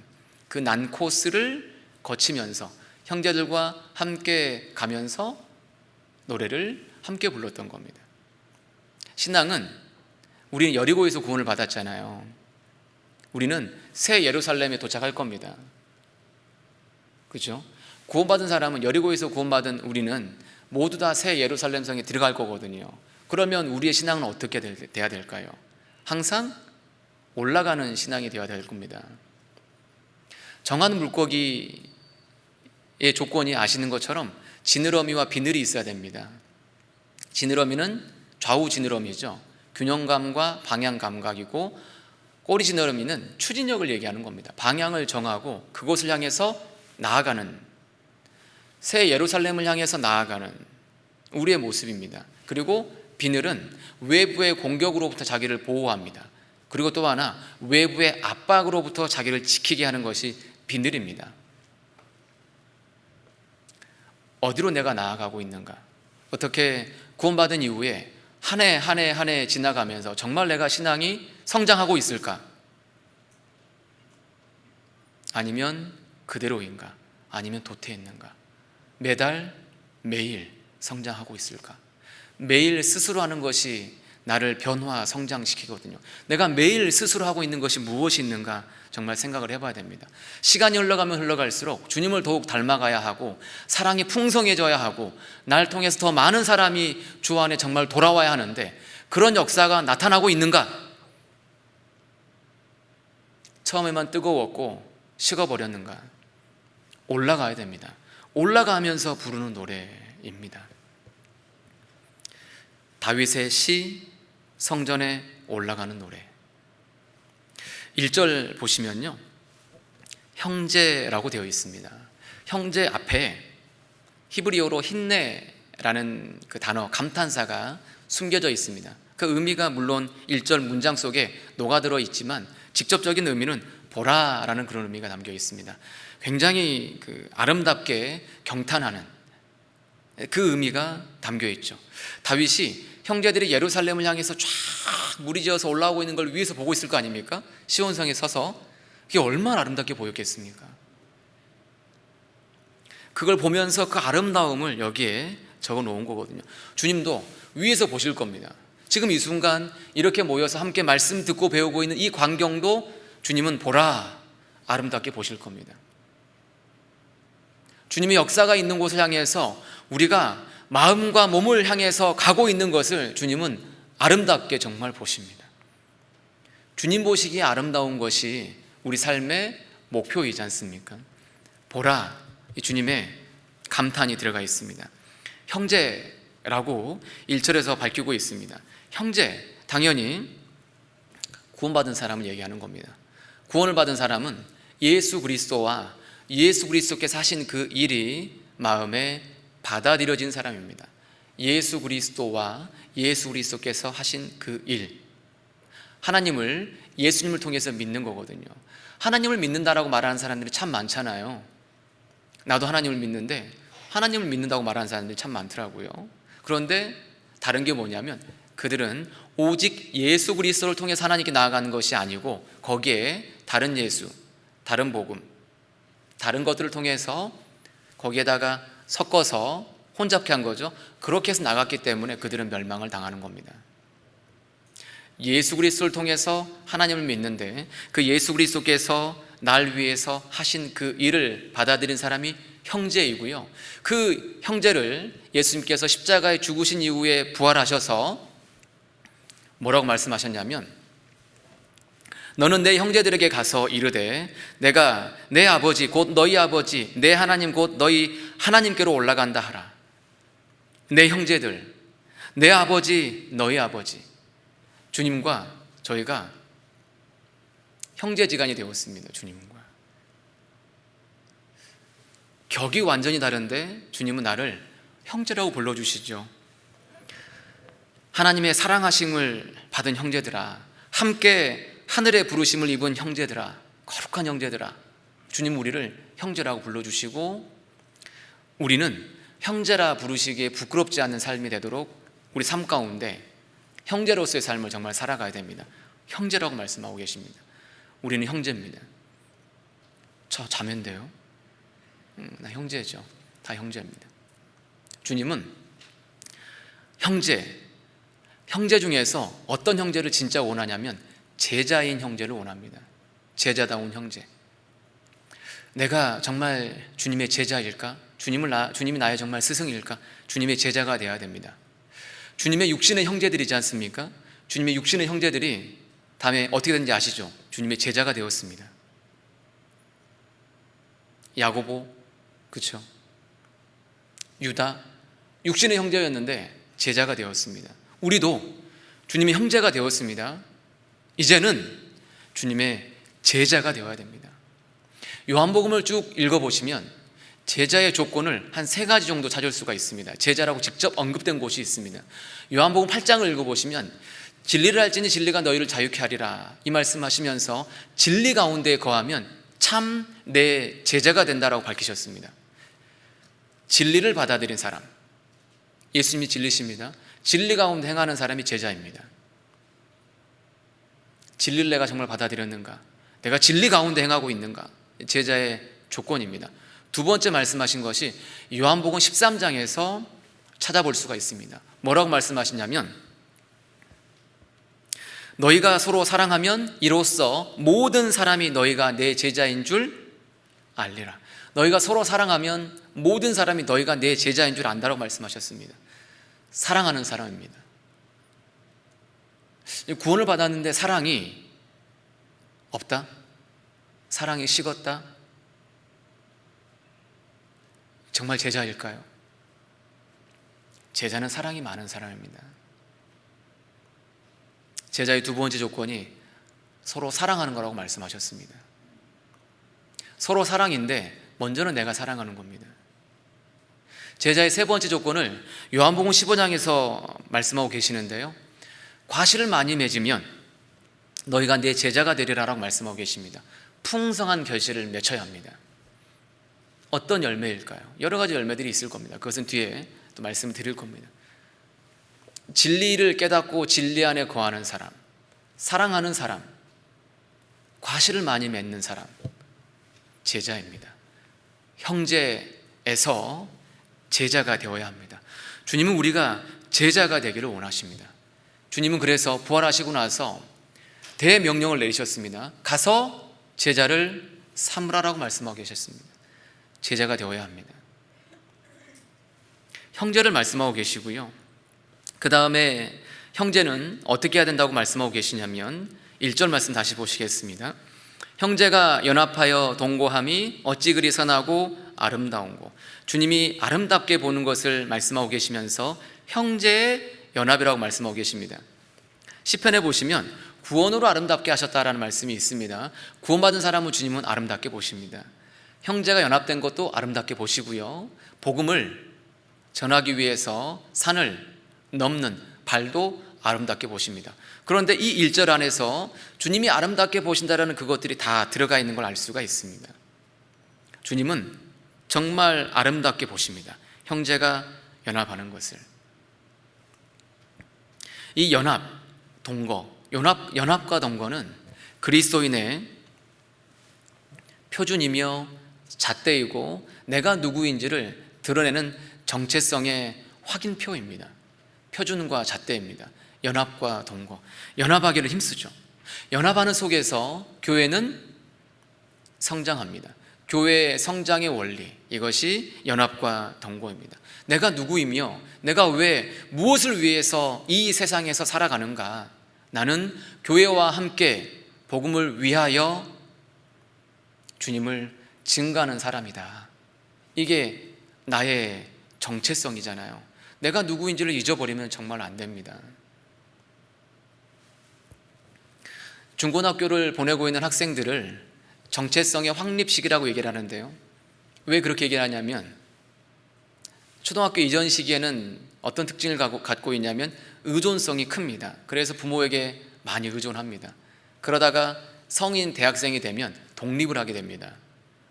그 난코스를 거치면서 형제들과 함께 가면서 노래를 함께 불렀던 겁니다. 신앙은, 우리는 여리고에서 구원을 받았잖아요. 우리는 새 예루살렘에 도착할 겁니다. 그렇죠? 구원받은 사람은, 여리고에서 구원받은 우리는 모두 다 새 예루살렘 성에 들어갈 거거든요. 그러면 우리의 신앙은 어떻게 돼야 될까요? 항상 올라가는 신앙이 되어야 될 겁니다. 정한 물고기의 조건이 아시는 것처럼 지느러미와 비늘이 있어야 됩니다. 지느러미는 좌우 지느러미죠. 균형감과 방향 감각이고, 꼬리 지느러미는 추진력을 얘기하는 겁니다. 방향을 정하고 그곳을 향해서 나아가는, 새 예루살렘을 향해서 나아가는 우리의 모습입니다. 그리고 비늘은 외부의 공격으로부터 자기를 보호합니다. 그리고 또 하나, 외부의 압박으로부터 자기를 지키게 하는 것이 비늘입니다. 어디로 내가 나아가고 있는가? 어떻게 구원받은 이후에 한 해 지나가면서 정말 내가 신앙이 성장하고 있을까? 아니면 그대로인가? 아니면 도태했는가? 매달 매일 성장하고 있을까? 매일 스스로 하는 것이 나를 변화, 성장시키거든요. 내가 매일 스스로 하고 있는 것이 무엇이 있는가 정말 생각을 해봐야 됩니다. 시간이 흘러가면 흘러갈수록 주님을 더욱 닮아가야 하고 사랑이 풍성해져야 하고 날 통해서 더 많은 사람이 주 안에 정말 돌아와야 하는데 그런 역사가 나타나고 있는가? 처음에만 뜨거웠고 식어버렸는가? 올라가야 됩니다. 올라가면서 부르는 노래입니다. 다윗의 시, 성전에 올라가는 노래. 1절 보시면요, 형제라고 되어 있습니다. 형제 앞에 히브리어로 힌네라는 그 단어, 감탄사가 숨겨져 있습니다. 그 의미가 물론 1절 문장 속에 녹아들어 있지만 직접적인 의미는 보라라는 그런 의미가 담겨 있습니다. 굉장히 아름답게 경탄하는 그 의미가 담겨 있죠. 다윗이 형제들이 예루살렘을 향해서 쫙 무리지어서 올라오고 있는 걸 위에서 보고 있을 거 아닙니까? 시온성에 서서. 그게 얼마나 아름답게 보였겠습니까? 그걸 보면서 그 아름다움을 여기에 적어 놓은 거거든요. 주님도 위에서 보실 겁니다. 지금 이 순간 이렇게 모여서 함께 말씀 듣고 배우고 있는 이 광경도 주님은 보라, 아름답게 보실 겁니다. 주님의 역사가 있는 곳을 향해서 우리가 마음과 몸을 향해서 가고 있는 것을 주님은 아름답게 정말 보십니다. 주님 보시기에 아름다운 것이 우리 삶의 목표이지 않습니까? 보라, 이 주님의 감탄이 들어가 있습니다. 형제라고 1절에서 밝히고 있습니다. 형제, 당연히 구원받은 사람을 얘기하는 겁니다. 구원을 받은 사람은 예수 그리스도와 예수 그리스도께서 하신 그 일이 마음에 받아들여진 사람입니다. 예수 그리스도와 예수 그리스도께서 하신 그 일, 하나님을, 예수님을 통해서 믿는 거거든요. 하나님을 믿는다라고 말하는 사람들이 참 많잖아요. 나도 하나님을 믿는데 하나님을 믿는다고 말하는 사람들이 참 많더라고요. 그런데 다른 게 뭐냐면 그들은 오직 예수 그리스도를 통해서 하나님께 나아가는 것이 아니고 거기에 다른 예수, 다른 복음, 다른 것들을 통해서 거기에다가 섞어서 혼잡케 한 거죠. 그렇게 해서 나갔기 때문에 그들은 멸망을 당하는 겁니다. 예수 그리스도를 통해서 하나님을 믿는데 그 예수 그리스도께서 날 위해서 하신 그 일을 받아들인 사람이 형제이고요, 그 형제를 예수님께서 십자가에 죽으신 이후에 부활하셔서 뭐라고 말씀하셨냐면, 너는 내 형제들에게 가서 이르되 내가 내 아버지 곧 너희 아버지 내 하나님 곧 너희 하나님께로 올라간다 하라. 내 형제들, 내 아버지 너희 아버지. 주님과 저희가 형제지간이 되었습니다. 주님과 격이 완전히 다른데 주님은 나를 형제라고 불러주시죠. 하나님의 사랑하심을 받은 형제들아, 함께 하늘의 부르심을 입은 형제들아, 거룩한 형제들아, 주님 우리를 형제라고 불러주시고 우리는 형제라 부르시기에 부끄럽지 않은 삶이 되도록 우리 삶 가운데 형제로서의 삶을 정말 살아가야 됩니다. 형제라고 말씀하고 계십니다. 우리는 형제입니다. 저 자매인데요? 나 형제죠. 다 형제입니다. 주님은 형제 중에서 어떤 형제를 진짜 원하냐면 제자인 형제를 원합니다. 제자다운 형제. 내가 정말 주님의 제자일까? 주님이 나의 정말 스승일까? 주님의 제자가 되어야 됩니다. 주님의 육신의 형제들이지 않습니까? 주님의 육신의 형제들이 다음에 어떻게 되는지 아시죠? 주님의 제자가 되었습니다. 야고보, 그렇죠? 유다, 육신의 형제였는데 제자가 되었습니다. 우리도 주님의 형제가 되었습니다. 이제는 주님의 제자가 되어야 됩니다. 요한복음을 쭉 읽어보시면 제자의 조건을 한 3가지 정도 찾을 수가 있습니다. 제자라고 직접 언급된 곳이 있습니다. 요한복음 8장을 읽어보시면 진리를 알지니 진리가 너희를 자유케 하리라, 이 말씀하시면서 진리 가운데 거하면 참 내 제자가 된다라고 밝히셨습니다. 진리를 받아들인 사람, 예수님이 진리십니다. 진리 가운데 행하는 사람이 제자입니다. 진리를 내가 정말 받아들였는가? 내가 진리 가운데 행하고 있는가? 제자의 조건입니다. 두 번째 말씀하신 것이 요한복음 13장에서 찾아볼 수가 있습니다. 뭐라고 말씀하시냐면, 너희가 서로 사랑하면 이로써 모든 사람이 너희가 내 제자인 줄 알리라. 너희가 서로 사랑하면 모든 사람이 너희가 내 제자인 줄 안다라고 말씀하셨습니다. 사랑하는 사람입니다. 구원을 받았는데 사랑이 없다? 사랑이 식었다? 정말 제자일까요? 제자는 사랑이 많은 사람입니다. 제자의 두 번째 조건이 서로 사랑하는 거라고 말씀하셨습니다. 서로 사랑인데 먼저는 내가 사랑하는 겁니다. 제자의 세 번째 조건을 요한복음 15장에서 말씀하고 계시는데요, 과실을 많이 맺으면 너희가 내 제자가 되리라라고 말씀하고 계십니다. 풍성한 결실을 맺혀야 합니다. 어떤 열매일까요? 여러 가지 열매들이 있을 겁니다. 그것은 뒤에 또 말씀을 드릴 겁니다. 진리를 깨닫고 진리 안에 거하는 사람, 사랑하는 사람, 과실을 많이 맺는 사람, 제자입니다. 형제에서 제자가 되어야 합니다. 주님은 우리가 제자가 되기를 원하십니다. 주님은 그래서 부활하시고 나서 대명령을 내리셨습니다. 가서 제자를 삼으라라고 말씀하고 계셨습니다. 제자가 되어야 합니다. 형제를 말씀하고 계시고요, 그 다음에 형제는 어떻게 해야 된다고 말씀하고 계시냐면 1절 말씀 다시 보시겠습니다. 형제가 연합하여 동거함이 어찌 그리 선하고 아름다운고. 주님이 아름답게 보는 것을 말씀하고 계시면서 형제의 연합이라고 말씀하고 계십니다. 시편에 보시면 구원으로 아름답게 하셨다라는 말씀이 있습니다. 구원받은 사람은 주님은 아름답게 보십니다. 형제가 연합된 것도 아름답게 보시고요, 복음을 전하기 위해서 산을 넘는 발도 아름답게 보십니다. 그런데 이 1절 안에서 주님이 아름답게 보신다라는 그것들이 다 들어가 있는 걸 알 수가 있습니다. 주님은 정말 아름답게 보십니다. 형제가 연합하는 것을. 이 연합, 동거, 연합과 동거는 그리스도인의 표준이며 잣대이고 내가 누구인지를 드러내는 정체성의 확인표입니다. 표준과 잣대입니다. 연합과 동거. 연합하기를 힘쓰죠. 연합하는 속에서 교회는 성장합니다. 교회의 성장의 원리, 이것이 연합과 동거입니다. 내가 누구이며 내가 왜 무엇을 위해서 이 세상에서 살아가는가? 나는 교회와 함께 복음을 위하여 주님을 증거하는 사람이다. 이게 나의 정체성이잖아요. 내가 누구인지를 잊어버리면 정말 안 됩니다. 중고등학교를 보내고 있는 학생들을 정체성의 확립식이라고 얘기를 하는데요, 왜 그렇게 얘기를 하냐면 초등학교 이전 시기에는 어떤 특징을 갖고 있냐면 의존성이 큽니다. 그래서 부모에게 많이 의존합니다. 그러다가 성인 대학생이 되면 독립을 하게 됩니다.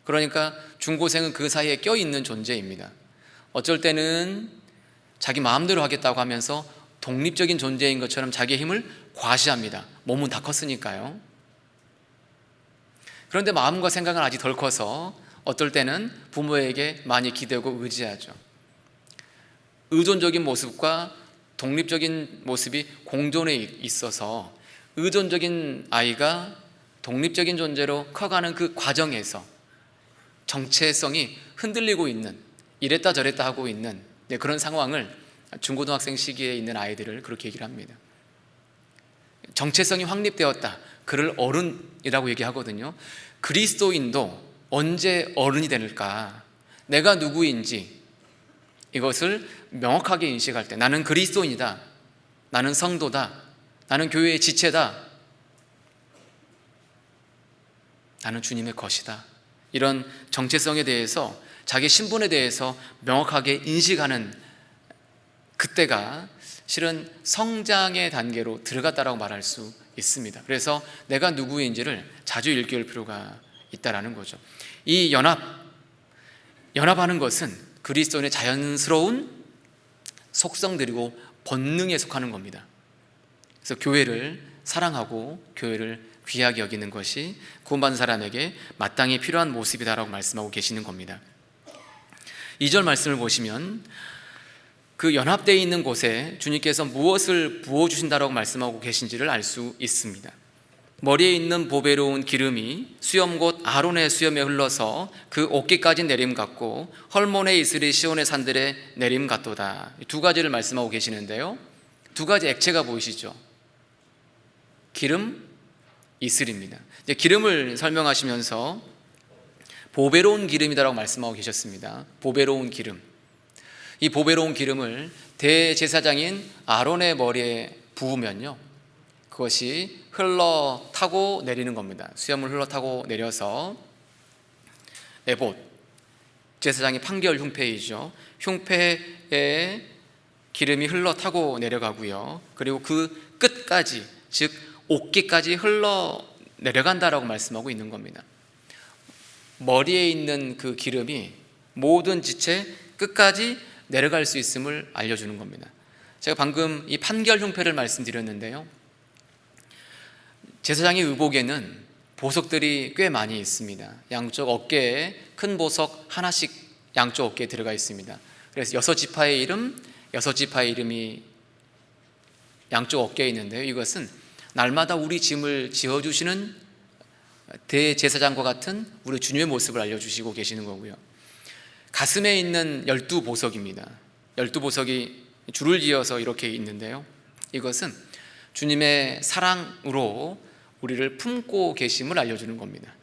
그러니까 중고생은 그 사이에 껴있는 존재입니다. 어쩔 때는 자기 마음대로 하겠다고 하면서 독립적인 존재인 것처럼 자기의 힘을 과시합니다. 몸은 다 컸으니까요. 그런데 마음과 생각은 아직 덜 커서 어떨 때는 부모에게 많이 기대고 의지하죠. 의존적인 모습과 독립적인 모습이 공존해 있어서 의존적인 아이가 독립적인 존재로 커가는 그 과정에서 정체성이 흔들리고 있는, 이랬다 저랬다 하고 있는 그런 상황을 중고등학생 시기에 있는 아이들을 그렇게 얘기를 합니다. 정체성이 확립되었다, 그를 어른이라고 얘기하거든요. 그리스도인도 언제 어른이 될까? 내가 누구인지 이것을 명확하게 인식할 때, 나는 그리스도인이다, 나는 성도다, 나는 교회의 지체다, 나는 주님의 것이다, 이런 정체성에 대해서, 자기 신분에 대해서 명확하게 인식하는 그때가 실은 성장의 단계로 들어갔다라고 말할 수 있습니다. 그래서 내가 누구인지를 자주 일깨울 필요가 있다라는 거죠. 이 연합하는 것은 그리스도인의 자연스러운 속성들이고 본능에 속하는 겁니다. 그래서 교회를 사랑하고 교회를 귀하게 여기는 것이 구원받은 사람에게 마땅히 필요한 모습이다라고 말씀하고 계시는 겁니다. 2절 말씀을 보시면 그 연합되어 있는 곳에 주님께서 무엇을 부어주신다라고 말씀하고 계신지를 알 수 있습니다. 머리에 있는 보배로운 기름이 수염 곧 아론의 수염에 흘러서 그 어깨까지 내림 같고 헐몬의 이슬이 시온의 산들에 내림 같도다. 두 가지를 말씀하고 계시는데요, 두 가지 액체가 보이시죠? 기름, 이슬입니다. 이제 기름을 설명하시면서 보배로운 기름이다라고 말씀하고 계셨습니다. 보배로운 기름. 이 보배로운 기름을 대제사장인 아론의 머리에 부으면요, 그것이 흘러 타고 내리는 겁니다. 수염을 흘러 타고 내려서 에봇, 제사장의 판결 흉패이죠. 흉패에 기름이 흘러 타고 내려가고요, 그리고 그 끝까지, 즉 어깨까지 흘러 내려간다라고 말씀하고 있는 겁니다. 머리에 있는 그 기름이 모든 지체 끝까지 내려갈 수 있음을 알려주는 겁니다. 제가 방금 이 판결 흉패를 말씀드렸는데요, 제사장의 의복에는 보석들이 꽤 많이 있습니다. 양쪽 어깨에 큰 보석 하나씩 양쪽 어깨에 들어가 있습니다. 그래서 6지파의 이름, 6지파의 이름이 양쪽 어깨에 있는데요, 이것은 날마다 우리 짐을 지어주시는 대제사장과 같은 우리 주님의 모습을 알려주시고 계시는 거고요. 가슴에 있는 12보석입니다. 12보석이 줄을 지어서 이렇게 있는데요, 이것은 주님의 사랑으로 우리를 품고 계심을 알려주는 겁니다.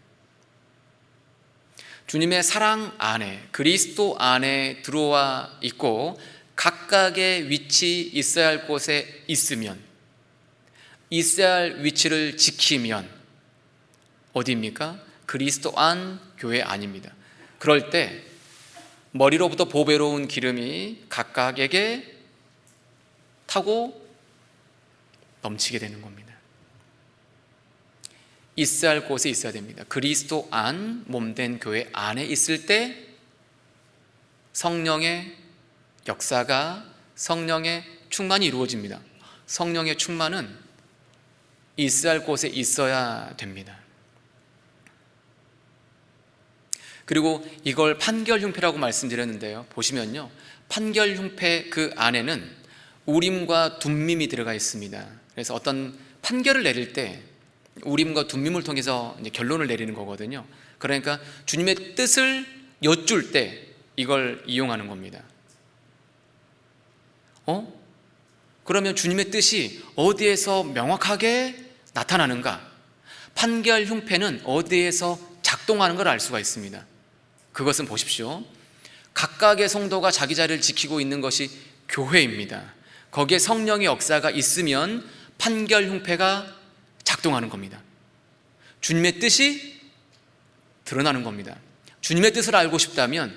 주님의 사랑 안에, 그리스도 안에 들어와 있고 각각의 위치, 있어야 할 곳에 있으면, 있어야 할 위치를 지키면 어디입니까? 그리스도 안, 교회 안입니다. 그럴 때 머리로부터 보배로운 기름이 각각에게 타고 넘치게 되는 겁니다. 있어야 할 곳에 있어야 됩니다. 그리스도 안, 몸된 교회 안에 있을 때 성령의 역사가, 성령의 충만이 이루어집니다. 성령의 충만은 있어야 할 곳에 있어야 됩니다. 그리고 이걸 판결 흉패라고 말씀드렸는데요, 보시면요, 판결 흉패 그 안에는 우림과 둠밈이 들어가 있습니다. 그래서 어떤 판결을 내릴 때 우림과 둠밈을 통해서 이제 결론을 내리는 거거든요. 그러니까 주님의 뜻을 여쭐 때 이걸 이용하는 겁니다. 그러면 주님의 뜻이 어디에서 명확하게 나타나는가? 판결 흉패는 어디에서 작동하는 걸 알 수가 있습니다. 그것은 보십시오, 각각의 성도가 자기 자리를 지키고 있는 것이 교회입니다. 거기에 성령의 역사가 있으면 판결 흉패가 작동하는 겁니다. 주님의 뜻이 드러나는 겁니다. 주님의 뜻을 알고 싶다면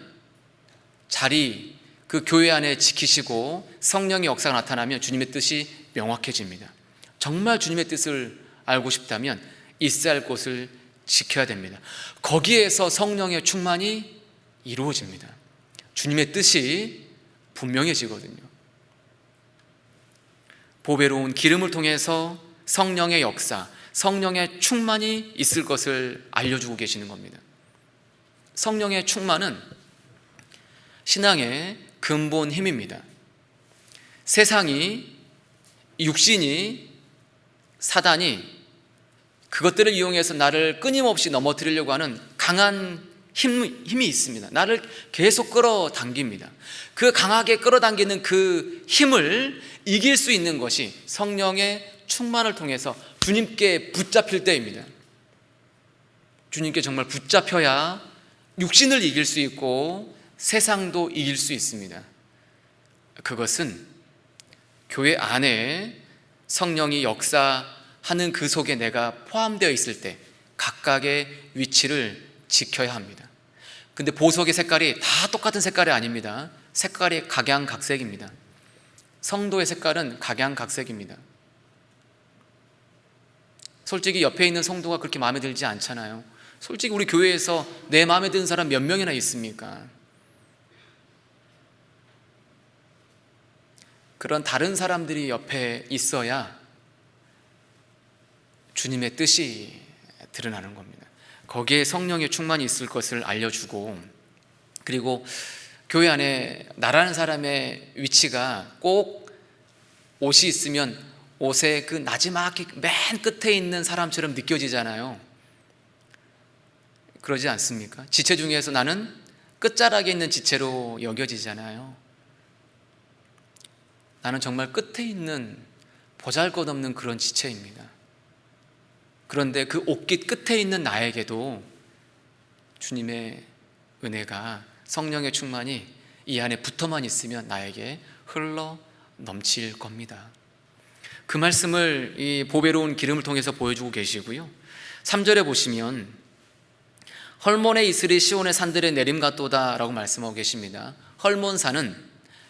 자리, 그 교회 안에 지키시고 성령의 역사가 나타나면 주님의 뜻이 명확해집니다. 정말 주님의 뜻을 알고 싶다면 있어야 할 곳을 지켜야 됩니다. 거기에서 성령의 충만이 이루어집니다. 주님의 뜻이 분명해지거든요. 보배로운 기름을 통해서 성령의 역사, 성령의 충만이 있을 것을 알려주고 계시는 겁니다. 성령의 충만은 신앙의 근본 힘입니다. 세상이, 육신이, 사단이 그것들을 이용해서 나를 끊임없이 넘어뜨리려고 하는 강한 힘이 있습니다. 나를 계속 끌어당깁니다. 그 강하게 끌어당기는 그 힘을 이길 수 있는 것이 성령의 충만을 통해서 주님께 붙잡힐 때입니다. 주님께 정말 붙잡혀야 육신을 이길 수 있고 세상도 이길 수 있습니다. 그것은 교회 안에 성령이 역사하는 그 속에 내가 포함되어 있을 때 각각의 위치를 지켜야 합니다. 근데 보석의 색깔이 다 똑같은 색깔이 아닙니다. 색깔이 각양각색입니다. 성도의 색깔은 각양각색입니다. 솔직히 옆에 있는 성도가 그렇게 마음에 들지 않잖아요. 솔직히 우리 교회에서 내 마음에 드는 사람 몇 명이나 있습니까? 그런 다른 사람들이 옆에 있어야 주님의 뜻이 드러나는 겁니다. 거기에 성령의 충만이 있을 것을 알려주고, 그리고 교회 안에 나라는 사람의 위치가 꼭 옷이 있으면 옷의 그 나지막히 맨 끝에 있는 사람처럼 느껴지잖아요. 그러지 않습니까? 지체 중에서 나는 끝자락에 있는 지체로 여겨지잖아요. 나는 정말 끝에 있는 보잘것없는 그런 지체입니다. 그런데 그 옷깃 끝에 있는 나에게도 주님의 은혜가, 성령의 충만이 이 안에 붙어만 있으면 나에게 흘러 넘칠 겁니다. 그 말씀을 이 보배로운 기름을 통해서 보여주고 계시고요. 3절에 보시면 헐몬의 이슬이 시온의 산들에 내림같도다 라고 말씀하고 계십니다. 헐몬산은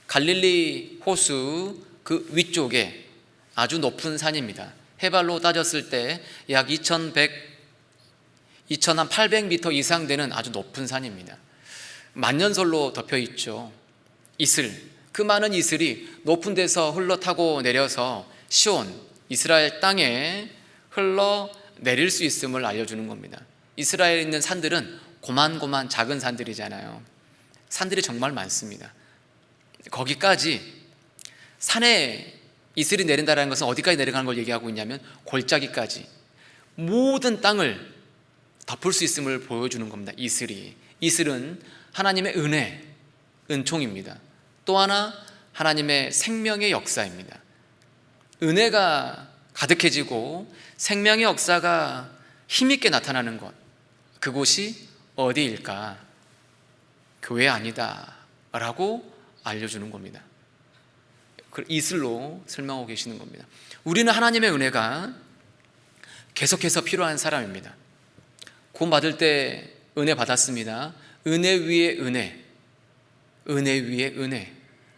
갈릴리 호수 그 위쪽에 아주 높은 산입니다. 해발로 따졌을 때 약 2,800m 이상 되는 아주 높은 산입니다. 만년설로 덮여 있죠. 이슬, 그 많은 이슬이 높은 데서 흘러 타고 내려서 시온, 이스라엘 땅에 흘러 내릴 수 있음을 알려주는 겁니다. 이스라엘에 있는 산들은 고만고만 작은 산들이잖아요. 산들이 정말 많습니다. 거기까지 산에 이슬이 내린다는 것은 어디까지 내려가는 걸 얘기하고 있냐면 골짜기까지 모든 땅을 덮을 수 있음을 보여주는 겁니다. 이슬은 하나님의 은혜, 은총입니다. 또 하나 하나님의 생명의 역사입니다. 은혜가 가득해지고 생명의 역사가 힘있게 나타나는 것, 그곳이 어디일까? 교회 아니다 라고 알려주는 겁니다. 이슬로 설명하고 계시는 겁니다. 우리는 하나님의 은혜가 계속해서 필요한 사람입니다. 구원받을 때 은혜 받았습니다. 은혜 위에 은혜, 은혜 위에 은혜,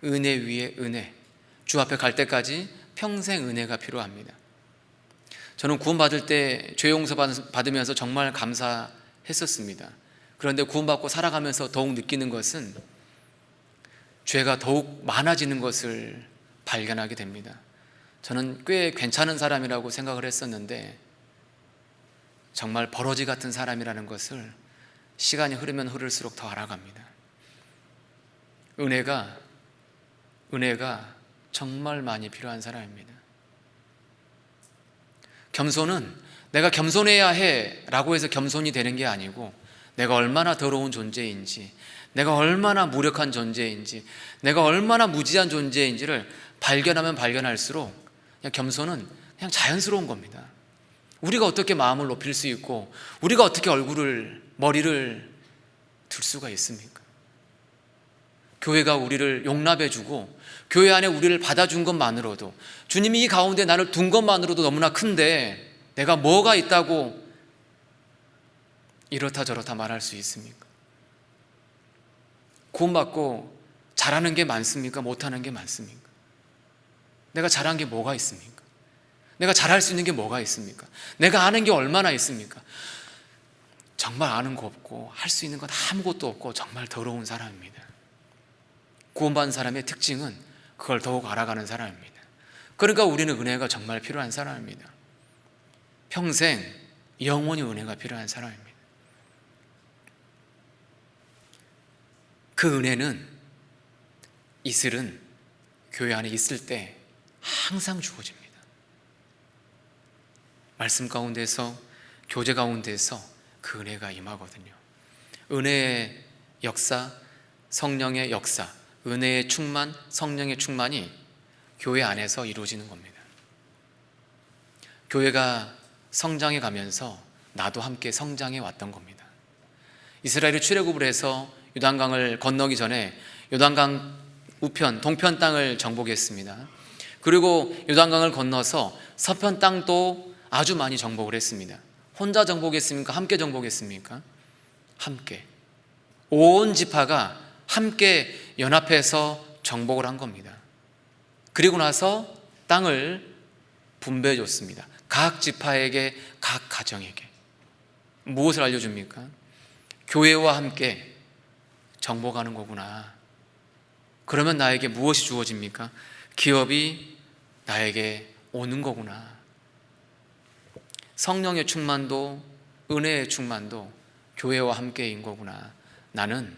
은혜 위에 은혜, 주 앞에 갈 때까지 평생 은혜가 필요합니다. 저는 구원받을 때 죄 용서 받으면서 정말 감사했었습니다. 그런데 구원받고 살아가면서 더욱 느끼는 것은 죄가 더욱 많아지는 것을 발견하게 됩니다. 저는 꽤 괜찮은 사람이라고 생각을 했었는데 정말 버러지 같은 사람이라는 것을 시간이 흐르면 흐를수록 더 알아갑니다. 은혜가 정말 많이 필요한 사람입니다. 겸손은 내가 겸손해야 해 라고 해서 겸손이 되는 게 아니고 내가 얼마나 더러운 존재인지, 내가 얼마나 무력한 존재인지, 내가 얼마나 무지한 존재인지를 발견하면 발견할수록 그냥 겸손은 그냥 자연스러운 겁니다. 우리가 어떻게 마음을 높일 수 있고 우리가 어떻게 머리를 들 수가 있습니까? 교회가 우리를 용납해주고 교회 안에 우리를 받아준 것만으로도, 주님이 이 가운데 나를 둔 것만으로도 너무나 큰데 내가 뭐가 있다고 이렇다 저렇다 말할 수 있습니까? 구원받고 잘하는 게 많습니까? 못하는 게 많습니까? 내가 잘한 게 뭐가 있습니까? 내가 잘할 수 있는 게 뭐가 있습니까? 내가 아는 게 얼마나 있습니까? 정말 아는 거 없고 할 수 있는 건 아무것도 없고 정말 더러운 사람입니다. 구원받은 사람의 특징은 그걸 더욱 알아가는 사람입니다. 그러니까 우리는 은혜가 정말 필요한 사람입니다. 평생 영원히 은혜가 필요한 사람입니다. 그 은혜는, 이슬은 교회 안에 있을 때 항상 주어집니다. 말씀 가운데서, 교제 가운데서 그 은혜가 임하거든요. 은혜의 역사, 성령의 역사, 은혜의 충만, 성령의 충만이 교회 안에서 이루어지는 겁니다. 교회가 성장해 가면서 나도 함께 성장해 왔던 겁니다. 이스라엘이 출애굽을 해서 요단강을 건너기 전에 요단강 우편, 동편 땅을 정복했습니다. 그리고 요단강을 건너서 서편 땅도 아주 많이 정복을 했습니다. 혼자 정복했습니까? 함께 정복했습니까? 함께. 온 지파가 함께 연합해서 정복을 한 겁니다. 그리고 나서 땅을 분배해 줬습니다. 각 지파에게, 각 가정에게. 무엇을 알려줍니까? 교회와 함께 정복하는 거구나. 그러면 나에게 무엇이 주어집니까? 기업이 나에게 오는 거구나. 성령의 충만도, 은혜의 충만도 교회와 함께인 거구나. 나는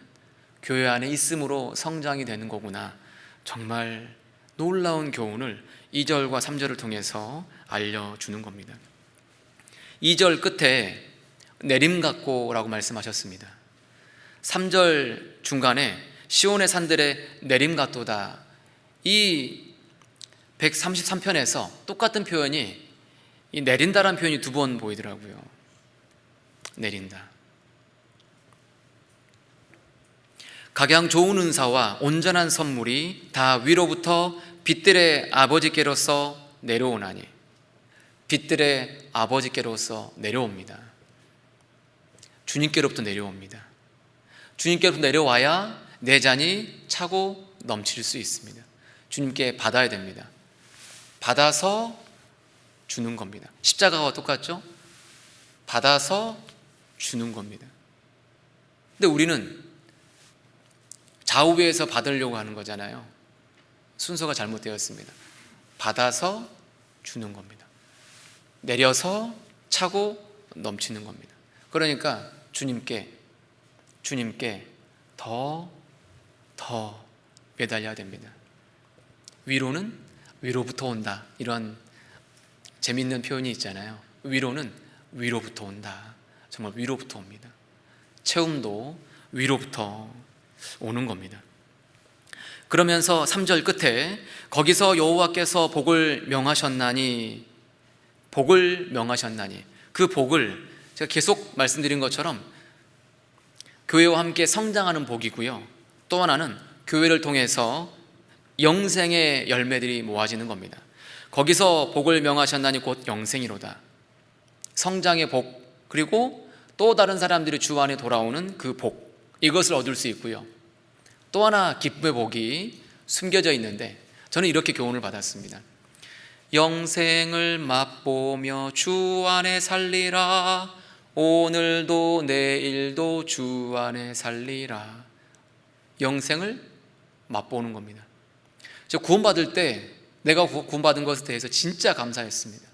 교회 안에 있음으로 성장이 되는 거구나. 정말 놀라운 교훈을 2절과 3절을 통해서 알려주는 겁니다. 2절 끝에 내림 같고라고 말씀하셨습니다. 3절 중간에 시온의 산들의 내림 같도다. 이 133편에서 똑같은 표현이, 이 내린다라는 표현이 2번 보이더라고요. 내린다. 각양 좋은 은사와 온전한 선물이 다 위로부터 빛들의 아버지께로서 내려오나니. 빛들의 아버지께로서 내려옵니다. 주님께로부터 내려옵니다. 주님께로부터 내려와야 내 잔이 차고 넘칠 수 있습니다. 주님께 받아야 됩니다. 받아서 주는 겁니다. 십자가와 똑같죠? 받아서 주는 겁니다. 근데 우리는 좌우에서 받으려고 하는 거잖아요. 순서가 잘못되었습니다. 받아서 주는 겁니다. 내려서 차고 넘치는 겁니다. 그러니까 주님께 더 매달려야 됩니다. 위로는 위로부터 온다. 이런 재밌는 표현이 있잖아요. 위로는 위로부터 온다. 정말 위로부터 옵니다. 채움도 위로부터 오는 겁니다. 그러면서 3절 끝에 거기서 여호와께서 복을 명하셨나니, 복을 명하셨나니, 그 복을 제가 계속 말씀드린 것처럼 교회와 함께 성장하는 복이고요, 또 하나는 교회를 통해서 영생의 열매들이 모아지는 겁니다. 거기서 복을 명하셨나니 곧 영생이로다. 성장의 복, 그리고 또 다른 사람들이 주 안에 돌아오는 그 복, 이것을 얻을 수 있고요, 또 하나 기쁨의 복이 숨겨져 있는데, 저는 이렇게 교훈을 받았습니다. 영생을 맛보며 주 안에 살리라. 오늘도 내일도 주 안에 살리라. 영생을 맛보는 겁니다. 저 구원받을 때 내가 구원받은 것에 대해서 진짜 감사했습니다.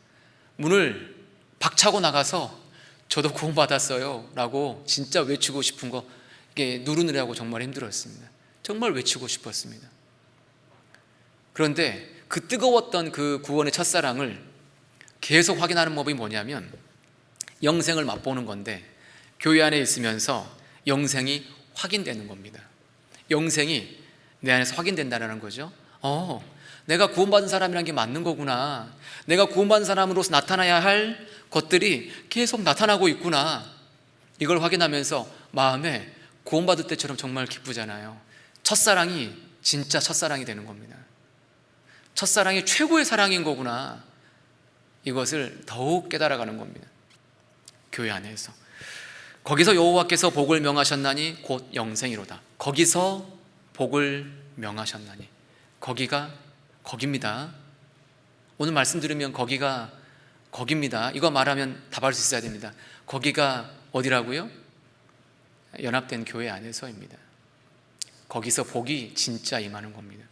문을 박차고 나가서 저도 구원받았어요 라고 진짜 외치고 싶은 거, 이게 누르느라고 정말 힘들었습니다. 정말 외치고 싶었습니다. 그런데 그 뜨거웠던 그 구원의 첫사랑을 계속 확인하는 법이 뭐냐면 영생을 맛보는 건데, 교회 안에 있으면서 영생이 확인되는 겁니다. 영생이 내 안에서 확인된다는 거죠. 내가 구원받은 사람이란 게 맞는 거구나. 내가 구원받은 사람으로서 나타나야 할 것들이 계속 나타나고 있구나. 이걸 확인하면서 마음에 구원받을 때처럼 정말 기쁘잖아요. 첫사랑이 진짜 첫사랑이 되는 겁니다. 첫사랑이 최고의 사랑인 거구나. 이것을 더욱 깨달아가는 겁니다. 교회 안에서. 거기서 여호와께서 복을 명하셨나니 곧 영생이로다. 거기서 복을 명하셨나니. 거기가 거기입니다. 오늘 말씀 들으면 거기가 거기입니다. 이거 말하면 답할 수 있어야 됩니다. 거기가 어디라고요? 연합된 교회 안에서입니다. 거기서 복이 진짜 임하는 겁니다.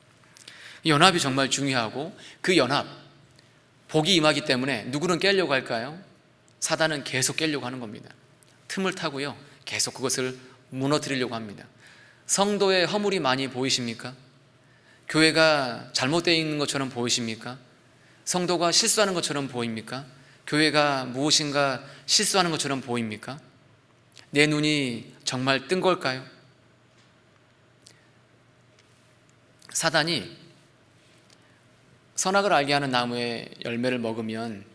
연합이 정말 중요하고, 그 연합, 복이 임하기 때문에 누구는 깨려고 할까요? 사단은 계속 깨려고 하는 겁니다. 틈을 타고요, 계속 그것을 무너뜨리려고 합니다. 성도의 허물이 많이 보이십니까? 교회가 잘못되어 있는 것처럼 보이십니까? 성도가 실수하는 것처럼 보입니까? 교회가 무엇인가 실수하는 것처럼 보입니까? 내 눈이 정말 뜬 걸까요? 사단이 선악을 알게 하는 나무의 열매를 먹으면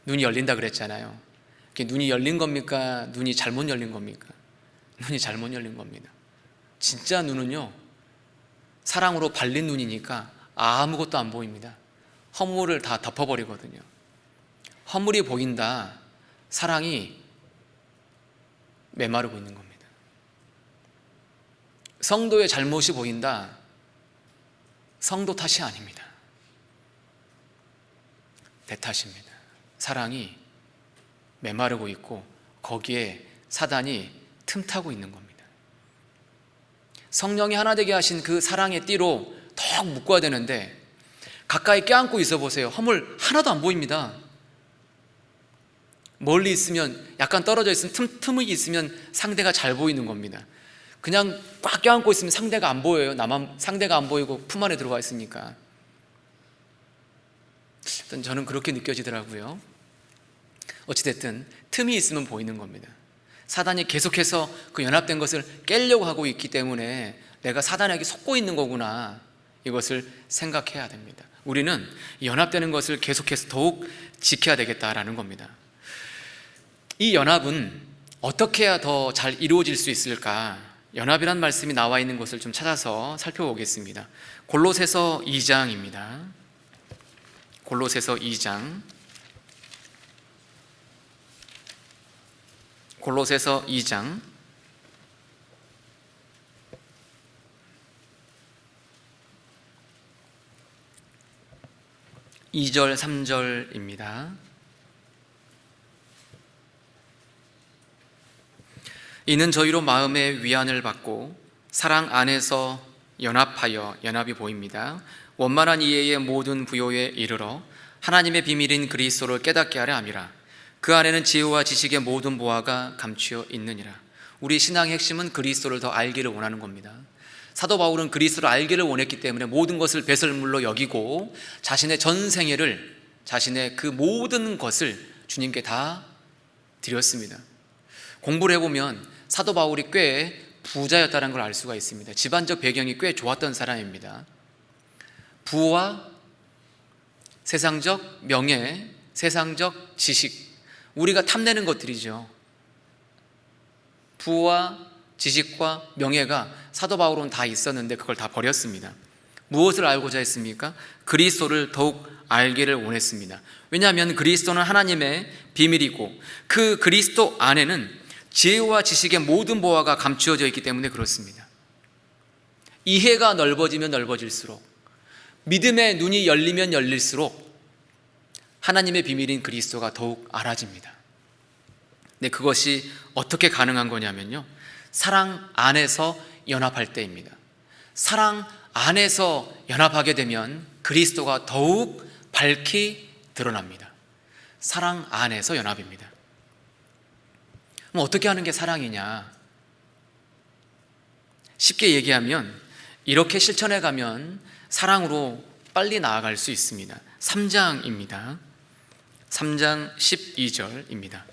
눈이 열린다 그랬잖아요. 눈이 열린 겁니까? 눈이 잘못 열린 겁니까? 눈이 잘못 열린 겁니다. 진짜 눈은요, 사랑으로 발린 눈이니까 아무것도 안 보입니다. 허물을 다 덮어버리거든요. 허물이 보인다, 사랑이 메마르고 있는 겁니다. 성도의 잘못이 보인다, 성도 탓이 아닙니다. 내 탓입니다. 사랑이 메마르고 있고 거기에 사단이 틈타고 있는 겁니다. 성령이 하나 되게 하신 그 사랑의 띠로 더 묶어야 되는데 가까이 껴안고 있어 보세요. 허물 하나도 안 보입니다. 멀리 있으면, 약간 떨어져 있으면 틈이 있으면 상대가 잘 보이는 겁니다. 그냥 꽉 껴안고 있으면 상대가 안 보여요. 상대가 안 보이고 품 안에 들어가 있으니까. 일단 저는 그렇게 느껴지더라고요. 어찌됐든 틈이 있으면 보이는 겁니다. 사단이 계속해서 그 연합된 것을 깨려고 하고 있기 때문에 내가 사단에게 속고 있는 거구나, 이것을 생각해야 됩니다. 우리는 연합되는 것을 계속해서 더욱 지켜야 되겠다라는 겁니다. 이 연합은 어떻게 해야 더 잘 이루어질 수 있을까? 연합이란 말씀이 나와 있는 것을 좀 찾아서 살펴보겠습니다. 골로새서 2장입니다. 골로새서 2장. 골로새서 2장 2절 3절입니다. 이는 저희로 마음의 위안을 받고 사랑 안에서 연합이 보입니다. 원만한 이해의 모든 부요에 이르러 하나님의 비밀인 그리스도를 깨닫게 하려 함이라. 그 안에는 지혜와 지식의 모든 보화가 감추어 있느니라. 우리 신앙의 핵심은 그리스도를 더 알기를 원하는 겁니다. 사도 바울은 그리스도를 알기를 원했기 때문에 모든 것을 배설물로 여기고 자신의 전 생애를, 자신의 그 모든 것을 주님께 다 드렸습니다. 공부를 해보면 사도 바울이 꽤 부자였다는 걸 알 수가 있습니다. 집안적 배경이 꽤 좋았던 사람입니다. 부와 세상적 명예, 세상적 지식, 우리가 탐내는 것들이죠. 부와 지식과 명예가 사도 바울은 다 있었는데 그걸 다 버렸습니다. 무엇을 알고자 했습니까? 그리스도를 더욱 알기를 원했습니다. 왜냐하면 그리스도는 하나님의 비밀이고 그 그리스도 안에는 지혜와 지식의 모든 보화가 감추어져 있기 때문에 그렇습니다. 이해가 넓어지면 넓어질수록, 믿음의 눈이 열리면 열릴수록 하나님의 비밀인 그리스도가 더욱 알아집니다. 근데 그것이 어떻게 가능한 거냐면요, 사랑 안에서 연합할 때입니다. 사랑 안에서 연합하게 되면 그리스도가 더욱 밝히 드러납니다. 사랑 안에서 연합입니다. 그럼 어떻게 하는 게 사랑이냐? 쉽게 얘기하면 이렇게 실천해 가면 사랑으로 빨리 나아갈 수 있습니다. 3장입니다. 3장 12절입니다.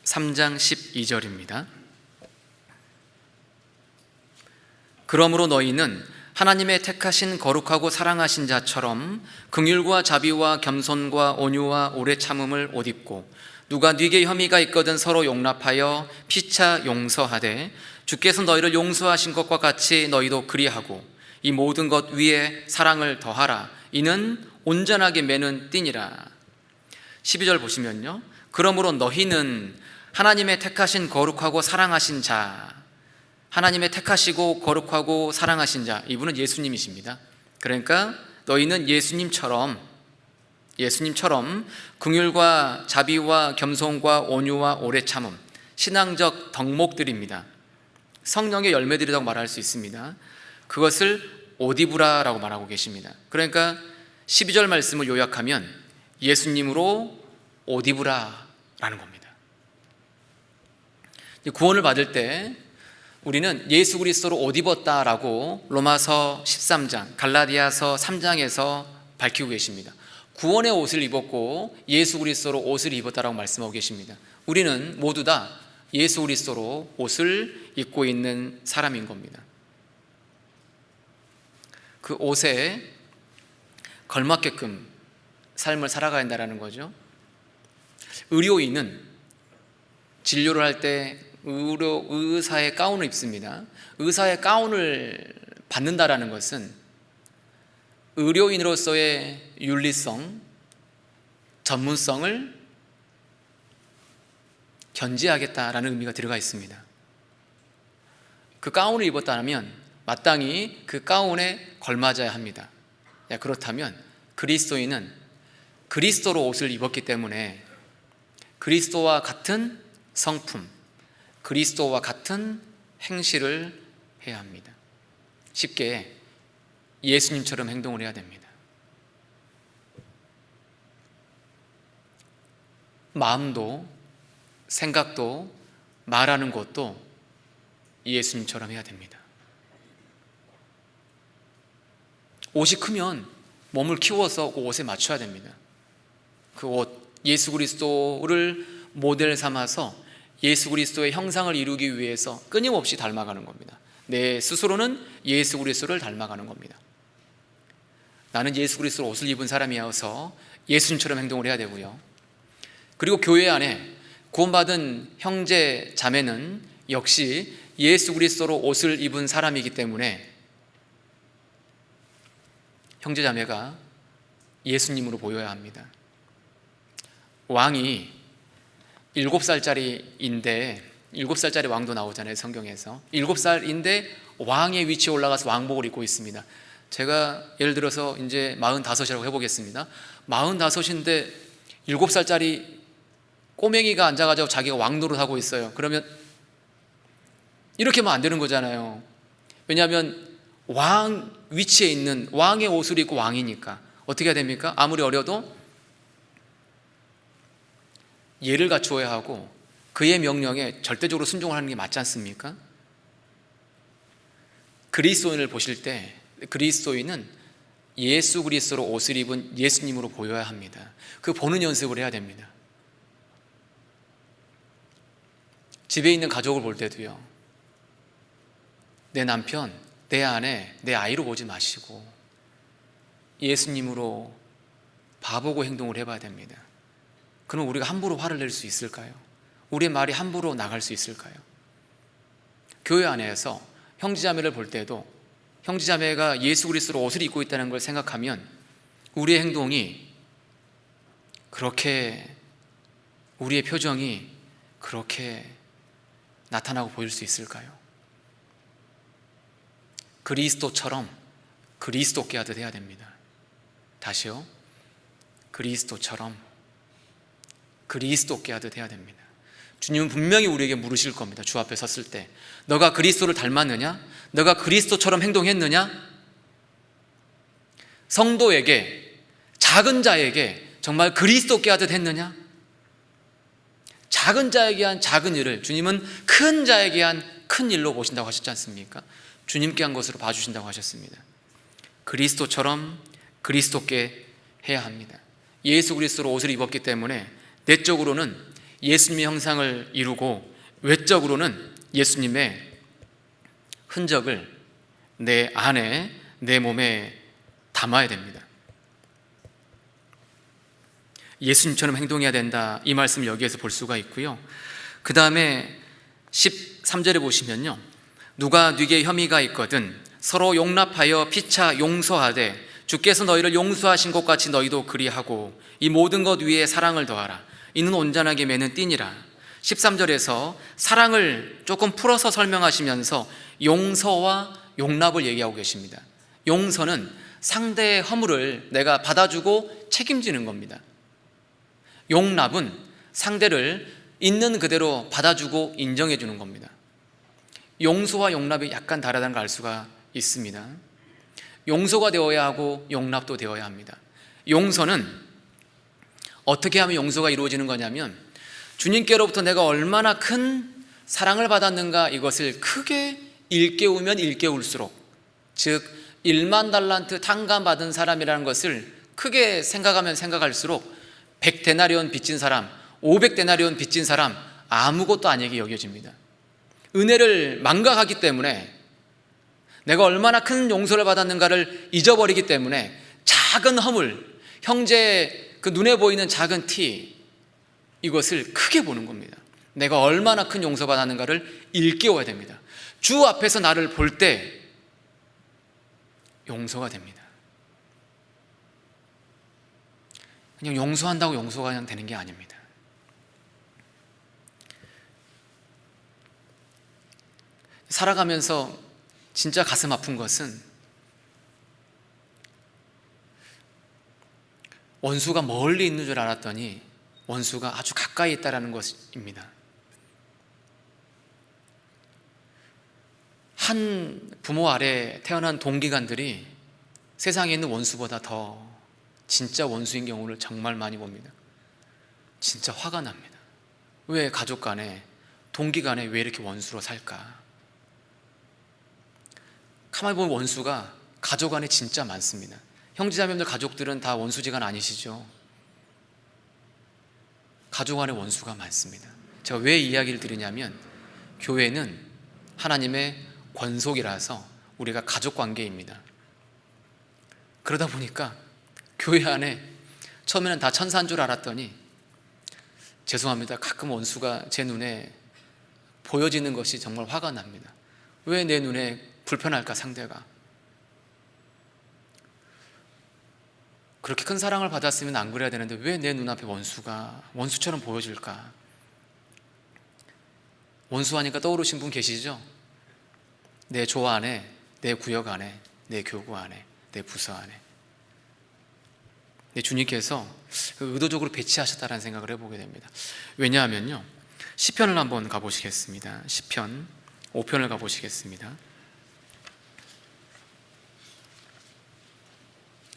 3장 12절입니다. 그러므로 너희는 하나님의 택하신 거룩하고 사랑하신 자처럼 긍휼과 자비와 겸손과 온유와 오래 참음을 옷 입고, 누가 네게 혐의가 있거든 서로 용납하여 피차 용서하되 주께서 너희를 용서하신 것과 같이 너희도 그리하고 이 모든 것 위에 사랑을 더하라. 이는 온전하게 매는 띠니라. 12절 보시면요, 그러므로 너희는 하나님의 택하신 거룩하고 사랑하신 자, 하나님의 택하시고 거룩하고 사랑하신 자, 이분은 예수님이십니다. 그러니까 너희는 예수님처럼 긍휼과 자비와 겸손과 온유와 오래 참음, 신앙적 덕목들입니다. 성령의 열매들이라고 말할 수 있습니다. 그것을 오디브라라고 말하고 계십니다. 그러니까 12절 말씀을 요약하면 예수님으로 오디브라라는 겁니다. 구원을 받을 때 우리는 예수 그리스도로 옷 입었다라고 로마서 13장, 갈라디아서 3장에서 밝히고 계십니다. 구원의 옷을 입었고 예수 그리스도로 옷을 입었다라고 말씀하고 계십니다. 우리는 모두 다 예수 그리스도로 옷을 입고 있는 사람인 겁니다. 그 옷에 걸맞게끔 삶을 살아가야 한다는 거죠. 의료인은 진료를 할 때 의사의 가운을 입습니다. 의사의 가운을 받는다라는 것은 의료인으로서의 윤리성, 전문성을 견지하겠다라는 의미가 들어가 있습니다. 그 가운을 입었다면 마땅히 그 가운에 걸맞아야 합니다. 그렇다면 그리스도인은 그리스도로 옷을 입었기 때문에 그리스도와 같은 성품, 그리스도와 같은 행실을 해야 합니다. 쉽게 예수님처럼 행동을 해야 됩니다. 마음도 생각도 말하는 것도 예수님처럼 해야 됩니다. 옷이 크면 몸을 키워서 그 옷에 맞춰야 됩니다. 그 옷, 예수 그리스도를 모델 삼아서 예수 그리스도의 형상을 이루기 위해서 끊임없이 닮아가는 겁니다. 내 스스로는 예수 그리스도를 닮아가는 겁니다. 나는 예수 그리스도 옷을 입은 사람이어서 예수님처럼 행동을 해야 되고요. 그리고 교회 안에 구원받은 형제 자매는 역시 예수 그리스도로 옷을 입은 사람이기 때문에 형제 자매가 예수님으로 보여야 합니다. 왕이 7살짜리인데 7살짜리 왕도 나오잖아요, 성경에서. 7살인데 왕의 위치에 올라가서 왕복을 입고 있습니다. 제가 예를 들어서 이제 45이라고 해보겠습니다. 45인데 7살짜리 꼬맹이가 앉아가지고 자기가 왕 노릇하고 있어요. 그러면 이렇게 하면 안 되는 거잖아요. 왜냐하면 왕 위치에 있는 왕의 옷을 입고 왕이니까 어떻게 해야 됩니까? 아무리 어려도 예를 갖추어야 하고 그의 명령에 절대적으로 순종을 하는 게 맞지 않습니까? 그리스도인을 보실 때 그리스도인은 예수 그리스도로 옷을 입은 예수님으로 보여야 합니다. 그 보는 연습을 해야 됩니다. 집에 있는 가족을 볼 때도요, 내 남편, 내 아내, 내 아이로 보지 마시고 예수님으로 봐보고 행동을 해봐야 됩니다. 그럼 우리가 함부로 화를 낼 수 있을까요? 우리의 말이 함부로 나갈 수 있을까요? 교회 안에서 형제자매를 볼 때도 형제자매가 예수 그리스도로 옷을 입고 있다는 걸 생각하면 우리의 행동이 그렇게, 우리의 표정이 그렇게 나타나고 보일 수 있을까요? 그리스도처럼 그리스도께 하듯 해야 됩니다. 다시요, 그리스도처럼 그리스도께 하듯 해야 됩니다. 주님은 분명히 우리에게 물으실 겁니다. 주 앞에 섰을 때 너가 그리스도를 닮았느냐? 너가 그리스도처럼 행동했느냐? 성도에게, 작은 자에게 정말 그리스도께 하듯 했느냐? 작은 자에게 한 작은 일을 주님은 큰 자에게 한 큰 일로 보신다고 하셨지 않습니까? 주님께 한 것으로 봐주신다고 하셨습니다. 그리스도처럼 그리스도께 해야 합니다. 예수 그리스도로 옷을 입었기 때문에 내적으로는 예수님의 형상을 이루고 외적으로는 예수님의 흔적을 내 안에, 내 몸에 담아야 됩니다. 예수님처럼 행동해야 된다, 이 말씀을 여기에서 볼 수가 있고요. 그 다음에 13절에 보시면요, 누가 네게 혐의가 있거든 서로 용납하여 피차 용서하되 주께서 너희를 용서하신 것 같이 너희도 그리하고 이 모든 것 위에 사랑을 더하라. 이는 온전하게 매는 띠니라. 13절에서 사랑을 조금 풀어서 설명하시면서 용서와 용납을 얘기하고 계십니다. 용서는 상대의 허물을 내가 받아주고 책임지는 겁니다. 용납은 상대를 있는 그대로 받아주고 인정해 주는 겁니다. 용서와 용납이 약간 다르다는 걸 알 수가 있습니다. 용서가 되어야 하고 용납도 되어야 합니다. 용서는 어떻게 하면 용서가 이루어지는 거냐면 주님께로부터 내가 얼마나 큰 사랑을 받았는가, 이것을 크게 일깨우면 일깨울수록, 즉 1만 달란트 탕감 받은 사람이라는 것을 크게 생각하면 생각할수록 100데나리온 빚진 사람, 500데나리온 빚진 사람 아무것도 아니게 여겨집니다. 은혜를 망각하기 때문에, 내가 얼마나 큰 용서를 받았는가를 잊어버리기 때문에 작은 허물, 형제의 그 눈에 보이는 작은 티, 이것을 크게 보는 겁니다. 내가 얼마나 큰 용서받았는가를 일깨워야 됩니다. 주 앞에서 나를 볼 때 용서가 됩니다. 그냥 용서한다고 용서가 그냥 되는 게 아닙니다. 살아가면서 진짜 가슴 아픈 것은 원수가 멀리 있는 줄 알았더니 원수가 아주 가까이 있다는 것입니다. 한 부모 아래 태어난 동기간들이 세상에 있는 원수보다 더 진짜 원수인 경우를 정말 많이 봅니다. 진짜 화가 납니다. 왜 가족 간에, 동기 간에 왜 이렇게 원수로 살까? 가만히 보면 원수가 가족 안에 진짜 많습니다. 형제자매들 가족들은 다 원수지간 아니시죠? 가족 안에 원수가 많습니다. 제가 왜 이야기를 드리냐면, 교회는 하나님의 권속이라서 우리가 가족 관계입니다. 그러다 보니까 교회 안에 처음에는 다 천사인 줄 알았더니, 죄송합니다, 가끔 원수가 제 눈에 보여지는 것이 정말 화가 납니다. 왜 내 눈에 불편할까, 상대가? 그렇게 큰 사랑을 받았으면 안 그래야 되는데 왜 내 눈앞에 원수가 원수처럼 보여질까? 원수하니까 떠오르신 분 계시죠? 내 조 안에, 내 구역 안에, 내 교구 안에, 내 부서 안에. 주님께서 의도적으로 배치하셨다는 생각을 해보게 됩니다. 왜냐하면요, 시편을 한번 가보시겠습니다. 시편 5편을 가보시겠습니다.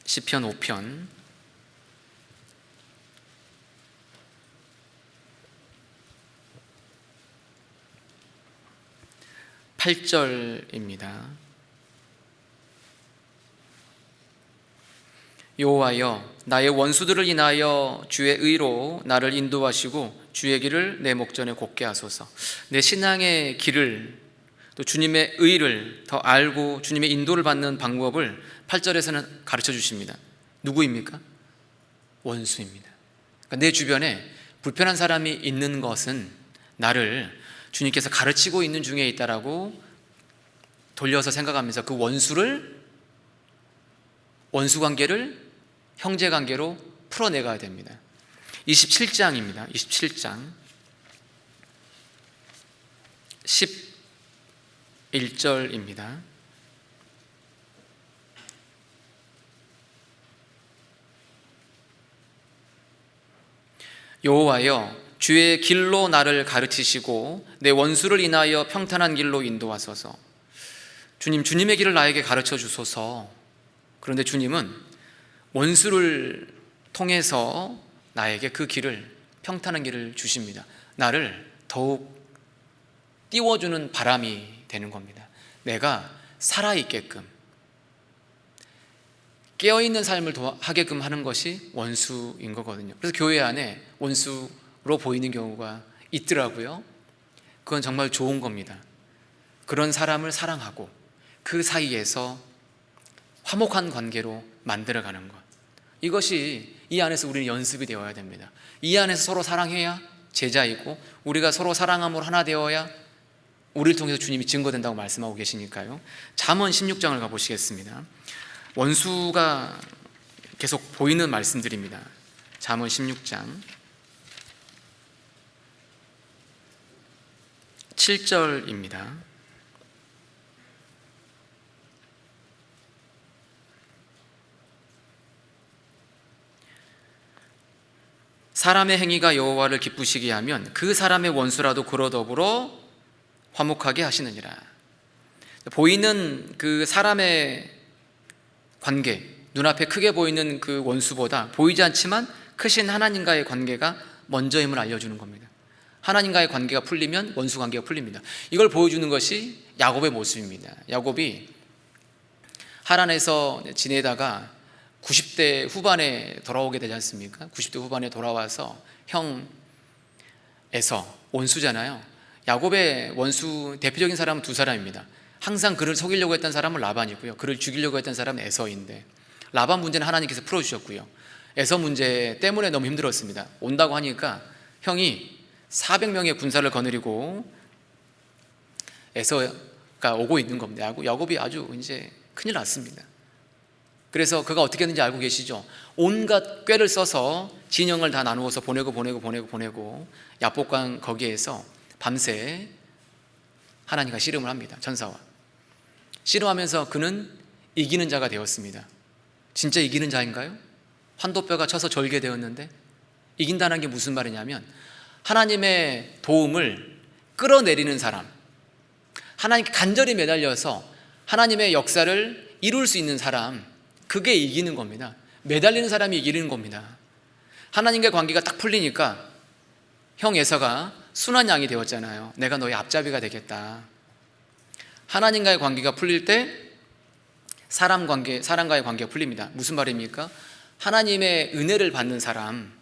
시편 5편 8절입니다. 여호와여, 나의 원수들을 인하여 주의 의로 나를 인도하시고 주의 길을 내 목전에 곱게 하소서. 내 신앙의 길을, 또 주님의 의를 더 알고 주님의 인도를 받는 방법을 8절에서는 가르쳐 주십니다. 누구입니까? 원수입니다. 그러니까 내 주변에 불편한 사람이 있는 것은 나를 주님께서 가르치고 있는 중에 있다라고 돌려서 생각하면서 그 원수 관계를 형제 관계로 풀어내가야 됩니다. 27장입니다. 27장 11절입니다. 여호와여, 주의 길로 나를 가르치시고 내 원수를 인하여 평탄한 길로 인도하소서. 주님의 길을 나에게 가르쳐 주소서. 그런데 주님은 원수를 통해서 나에게 그 길을, 평탄한 길을 주십니다. 나를 더욱 띄워주는 바람이 되는 겁니다. 내가 살아있게끔, 깨어있는 삶을 하게끔 하는 것이 원수인 거거든요. 그래서 교회 안에 원수로 보이는 경우가 있더라고요. 그건 정말 좋은 겁니다. 그런 사람을 사랑하고 그 사이에서 화목한 관계로 만들어가는 것, 이것이 이 안에서 우리는 연습이 되어야 됩니다. 이 안에서 서로 사랑해야 제자이고, 우리가 서로 사랑함으로 하나 되어야 우리를 통해서 주님이 증거된다고 말씀하고 계시니까요. 잠언 16장을 가보시겠습니다. 원수가 계속 보이는 말씀들입니다. 잠언 16장 7절입니다. 사람의 행위가 여호와를 기쁘시게 하면 그 사람의 원수라도 그로 더불어 화목하게 하시느니라. 보이는 그 사람의 관계, 눈앞에 크게 보이는 그 원수보다 보이지 않지만 크신 하나님과의 관계가 먼저임을 알려주는 겁니다. 하나님과의 관계가 풀리면 원수 관계가 풀립니다. 이걸 보여주는 것이 야곱의 모습입니다. 야곱이 하란에서 지내다가 90대 후반에 돌아오게 되지 않습니까? 90대 후반에 돌아와서 형 에서, 원수잖아요. 야곱의 원수 대표적인 사람은 두 사람입니다. 항상 그를 속이려고 했던 사람은 라반이고요, 그를 죽이려고 했던 사람은 에서인데, 라반 문제는 하나님께서 풀어주셨고요, 에서 문제 때문에 너무 힘들었습니다. 온다고 하니까 형이 400명의 군사를 거느리고 에서가 오고 있는 겁니다. 야곱이 아주 이제 큰일 났습니다. 그래서 그가 어떻게 했는지 알고 계시죠? 온갖 꾀를 써서 진영을 다 나누어서 보내고 야복강 거기에서 밤새 하나님과 씨름을 합니다. 전사와 씨름하면서 그는 이기는 자가 되었습니다. 진짜 이기는 자인가요? 환도뼈가 쳐서 절개되었는데, 이긴다는 게 무슨 말이냐면 하나님의 도움을 끌어내리는 사람, 하나님께 간절히 매달려서 하나님의 역사를 이룰 수 있는 사람, 그게 이기는 겁니다. 매달리는 사람이 이기는 겁니다. 하나님과의 관계가 딱 풀리니까 형 에서가 순한 양이 되었잖아요. 내가 너의 앞잡이가 되겠다. 하나님과의 관계가 풀릴 때 사람과의 관계가 풀립니다. 무슨 말입니까? 하나님의 은혜를 받는 사람,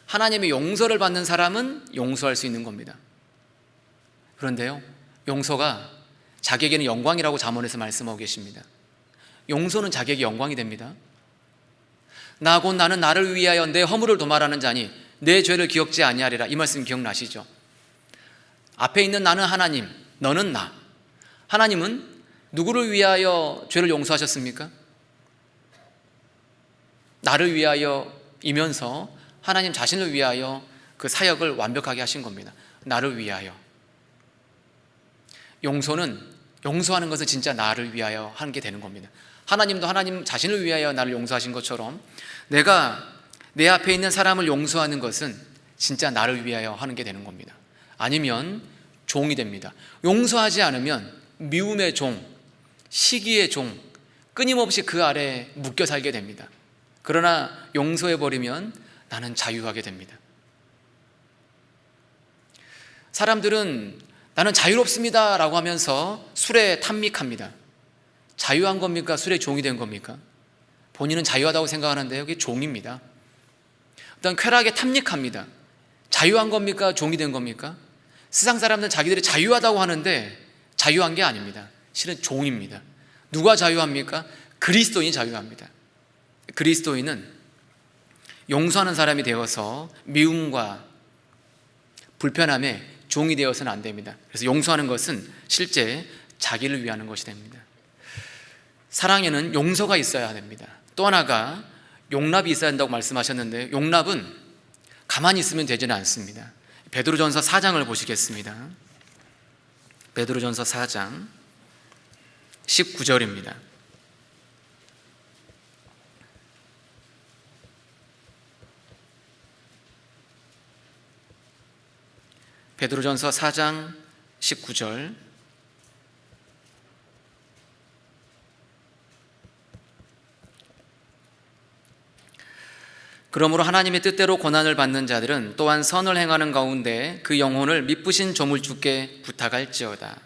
하나님의 용서를 받는 사람은 용서할 수 있는 겁니다. 그런데요, 용서가 자기에게는 영광이라고 잠언에서 말씀하고 계십니다. 용서는 자기에게 영광이 됩니다. 나 곧 나는 나를 위하여 내 허물을 도말하는 자니 내 죄를 기억지 아니하리라. 이 말씀 기억나시죠? 앞에 있는 나는 하나님, 너는 나. 하나님은 누구를 위하여 죄를 용서하셨습니까? 나를 위하여이면서 하나님 자신을 위하여 그 사역을 완벽하게 하신 겁니다. 나를 위하여. 용서하는 것은 진짜 나를 위하여 하는 게 되는 겁니다. 하나님도 하나님 자신을 위하여 나를 용서하신 것처럼 내가 내 앞에 있는 사람을 용서하는 것은 진짜 나를 위하여 하는 게 되는 겁니다. 아니면 종이 됩니다. 용서하지 않으면 미움의 종, 시기의 종, 끊임없이 그 아래에 묶여 살게 됩니다. 그러나 용서해버리면 나는 자유하게 됩니다. 사람들은 나는 자유롭습니다 라고 하면서 술에 탐닉합니다. 자유한 겁니까? 술의 종이 된 겁니까? 본인은 자유하다고 생각하는데 그게 종입니다. 어떤 쾌락에 탐닉합니다. 자유한 겁니까? 종이 된 겁니까? 세상 사람들은 자기들이 자유하다고 하는데 자유한 게 아닙니다. 실은 종입니다. 누가 자유합니까? 그리스도인이 자유합니다. 그리스도인은 용서하는 사람이 되어서 미움과 불편함에 종이 되어서는 안 됩니다. 그래서 용서하는 것은 실제 자기를 위하는 것이 됩니다. 사랑에는 용서가 있어야 됩니다. 또 하나가 용납이 있어야 한다고 말씀하셨는데 용납은 가만히 있으면 되지는 않습니다. 베드로전서 4장을 보시겠습니다. 베드로전서 4장 19절입니다. 베드로전서 4장 19절 그러므로 하나님의 뜻대로 고난을 받는 자들은 또한 선을 행하는 가운데 그 영혼을 미쁘신 조물주께 부탁할지어다.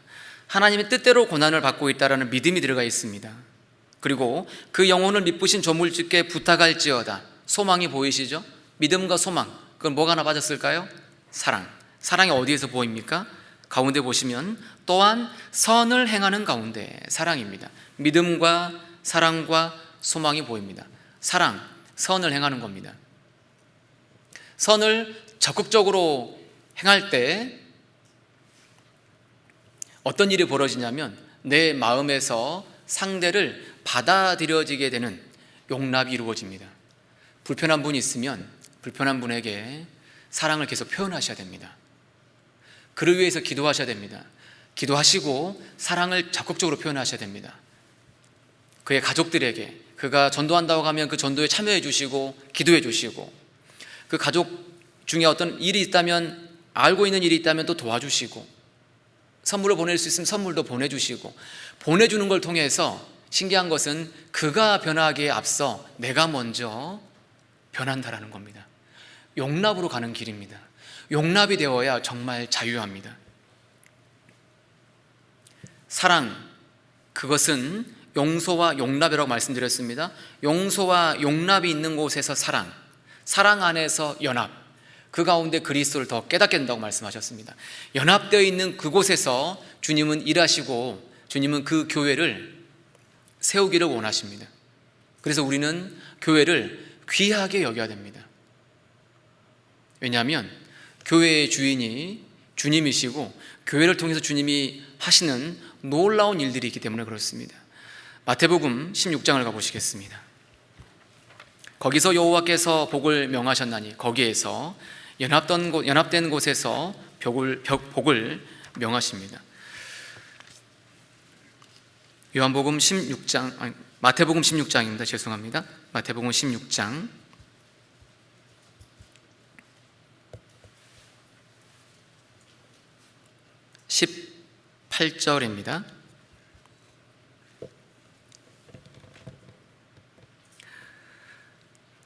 하나님의 뜻대로 고난을 받고 있다라는 믿음이 들어가 있습니다. 그리고 그 영혼을 미쁘신 조물주께 부탁할지어다. 소망이 보이시죠? 믿음과 소망, 그건 뭐가 하나 빠졌을까요? 사랑. 사랑이 어디에서 보입니까? 가운데 보시면 또한 선을 행하는 가운데 사랑입니다. 믿음과 사랑과 소망이 보입니다. 사랑, 선을 행하는 겁니다. 선을 적극적으로 행할 때 어떤 일이 벌어지냐면 내 마음에서 상대를 받아들여지게 되는 용납이 이루어집니다. 불편한 분이 있으면 불편한 분에게 사랑을 계속 표현하셔야 됩니다. 그를 위해서 기도하셔야 됩니다. 기도하시고 사랑을 적극적으로 표현하셔야 됩니다. 그의 가족들에게 그가 전도한다고 하면 그 전도에 참여해 주시고 기도해 주시고 그 가족 중에 어떤 일이 있다면 알고 있는 일이 있다면 또 도와주시고 선물을 보낼 수 있으면 선물도 보내주시고 보내주는 걸 통해서 신기한 것은 그가 변하기에 앞서 내가 먼저 변한다라는 겁니다. 용납으로 가는 길입니다. 용납이 되어야 정말 자유합니다. 사랑, 그것은 용서와 용납이라고 말씀드렸습니다. 용서와 용납이 있는 곳에서 사랑, 사랑 안에서 연합, 그 가운데 그리스도를 더 깨닫게 된다고 말씀하셨습니다. 연합되어 있는 그곳에서 주님은 일하시고 주님은 그 교회를 세우기를 원하십니다. 그래서 우리는 교회를 귀하게 여겨야 됩니다. 왜냐하면 교회의 주인이 주님이시고 교회를 통해서 주님이 하시는 놀라운 일들이 있기 때문에 그렇습니다. 마태복음 16장을 가보시겠습니다. 거기서 여호와께서 복을 명하셨나니 거기에서 연합된 곳에서 복을 명하십니다. 마태복음 16장입니다. 죄송합니다. 마태복음 16장 18절입니다.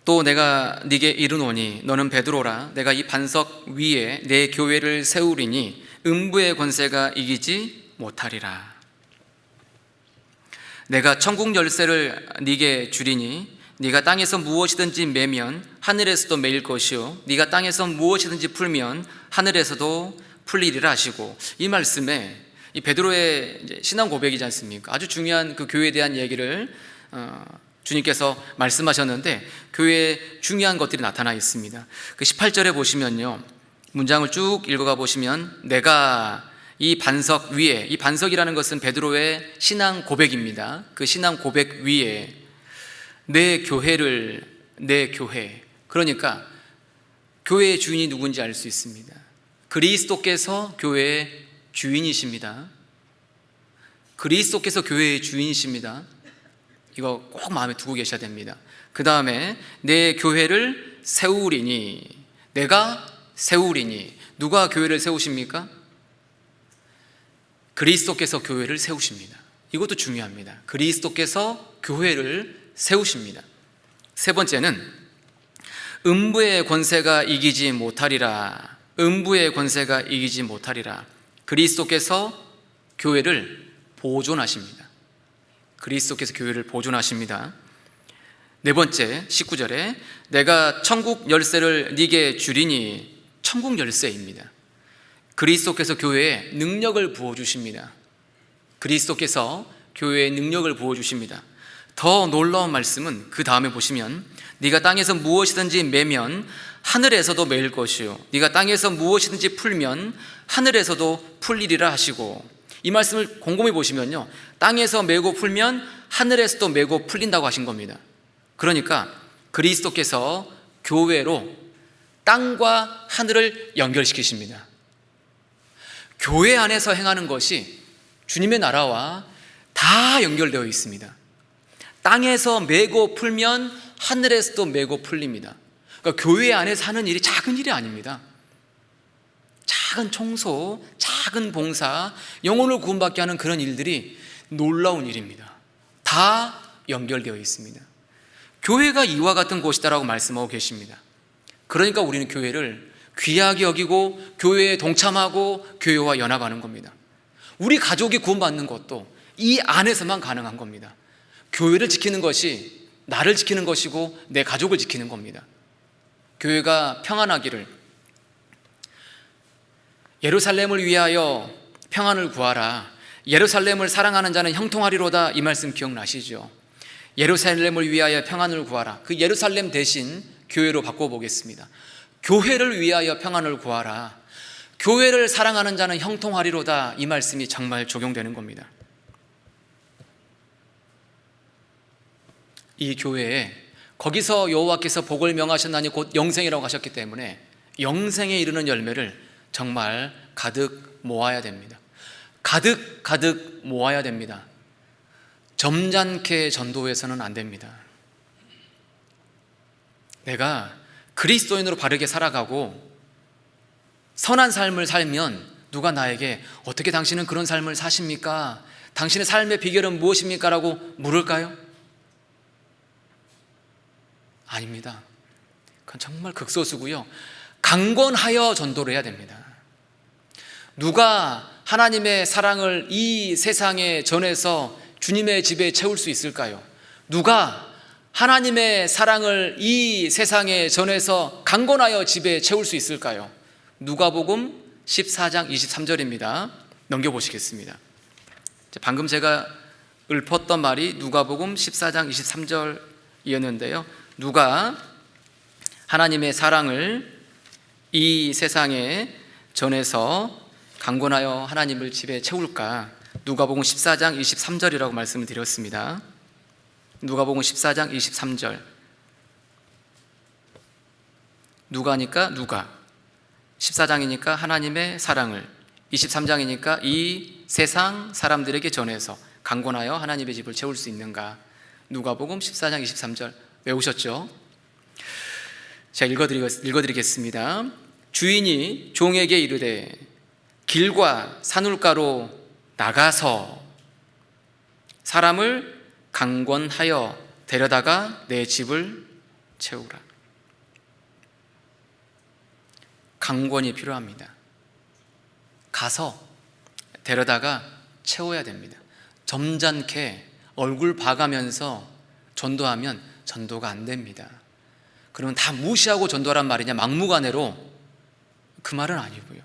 또 내가 네게 이르노니 너는 베드로라. 내가 이 반석 위에 내 교회를 세우리니 음부의 권세가 이기지 못하리라. 내가 천국 열쇠를 네게 주리니 네가 땅에서 무엇이든지 매면 하늘에서도 매일 것이요 네가 땅에서 무엇이든지 풀면 하늘에서도 풀리리라 하시고, 이 말씀에 이 베드로의 신앙 고백이지 않습니까? 아주 중요한 그 교회에 대한 얘기를 주님께서 말씀하셨는데 교회에 중요한 것들이 나타나 있습니다. 그 18절에 보시면요, 문장을 쭉 읽어가 보시면 내가 이 반석 위에, 이 반석이라는 것은 베드로의 신앙 고백입니다. 그 신앙 고백 위에 내 교회를, 내 교회, 그러니까 교회의 주인이 누군지 알 수 있습니다. 그리스도께서 교회의 주인이십니다. 그리스도께서 교회의 주인이십니다. 이거 꼭 마음에 두고 계셔야 됩니다. 그 다음에 내 교회를 세우리니, 내가 세우리니, 누가 교회를 세우십니까? 그리스도께서 교회를 세우십니다. 이것도 중요합니다. 그리스도께서 교회를 세우십니다. 세 번째는 음부의 권세가 이기지 못하리라. 음부의 권세가 이기지 못하리라. 그리스도께서 교회를 보존하십니다. 그리스도께서 교회를 보존하십니다. 네 번째 19절에 내가 천국 열쇠를 네게 주리니, 천국 열쇠입니다. 그리스도께서 교회에 능력을 부어주십니다. 그리스도께서 교회에 능력을 부어주십니다. 더 놀라운 말씀은 그 다음에 보시면 네가 땅에서 무엇이든지 매면 하늘에서도 매일 것이요 네가 땅에서 무엇이든지 풀면 하늘에서도 풀리리라 하시고, 이 말씀을 곰곰이 보시면요, 땅에서 매고 풀면 하늘에서도 매고 풀린다고 하신 겁니다. 그러니까 그리스도께서 교회로 땅과 하늘을 연결시키십니다. 교회 안에서 행하는 것이 주님의 나라와 다 연결되어 있습니다. 땅에서 매고 풀면 하늘에서도 매고 풀립니다. 그러니까 교회 안에서 하는 일이 작은 일이 아닙니다. 작은 청소, 작은 봉사, 영혼을 구원받게 하는 그런 일들이 놀라운 일입니다. 다 연결되어 있습니다. 교회가 이와 같은 곳이다라고 말씀하고 계십니다. 그러니까 우리는 교회를 귀하게 여기고 교회에 동참하고 교회와 연합하는 겁니다. 우리 가족이 구원받는 것도 이 안에서만 가능한 겁니다. 교회를 지키는 것이 나를 지키는 것이고 내 가족을 지키는 겁니다. 교회가 평안하기를, 예루살렘을 위하여 평안을 구하라. 예루살렘을 사랑하는 자는 형통하리로다. 이 말씀 기억나시죠? 예루살렘을 위하여 평안을 구하라. 그 예루살렘 대신 교회로 바꿔보겠습니다. 교회를 위하여 평안을 구하라. 교회를 사랑하는 자는 형통하리로다. 이 말씀이 정말 적용되는 겁니다. 이 교회에 거기서 여호와께서 복을 명하셨나니 곧 영생이라고 하셨기 때문에 영생에 이르는 열매를 정말 가득 모아야 됩니다. 가득 모아야 됩니다. 점잖게 전도해서는 안 됩니다. 내가 그리스도인으로 바르게 살아가고 선한 삶을 살면 누가 나에게 어떻게 당신은 그런 삶을 사십니까? 당신의 삶의 비결은 무엇입니까? 라고 물을까요? 아닙니다. 그건 정말 극소수고요. 강권하여 전도를 해야 됩니다. 누가 하나님의 사랑을 이 세상에 전해서 주님의 집에 채울 수 있을까요? 누가 하나님의 사랑을 이 세상에 전해서 강권하여 집에 채울 수 있을까요? 누가복음 14장 23절입니다. 넘겨보시겠습니다. 방금 제가 읊었던 말이 누가복음 14장 23절이었는데요. 누가 하나님의 사랑을 이 세상에 전해서 강권하여 하나님을 집에 채울까? 누가복음 14장 23절이라고 말씀을 드렸습니다. 누가복음 14장 23절. 누가니까 누가, 14장이니까 하나님의 사랑을, 23장이니까 이 세상 사람들에게 전해서 강권하여 하나님의 집을 채울 수 있는가? 누가복음 14장 23절 외우셨죠? 자, 읽어드리겠습니다. 주인이 종에게 이르되 길과 산울가로 나가서 사람을 강권하여 데려다가 내 집을 채우라. 강권이 필요합니다. 가서 데려다가 채워야 됩니다. 점잖게 얼굴 봐가면서 전도하면 전도가 안 됩니다. 그러면 다 무시하고 전도하란 말이냐? 막무가내로? 그 말은 아니고요.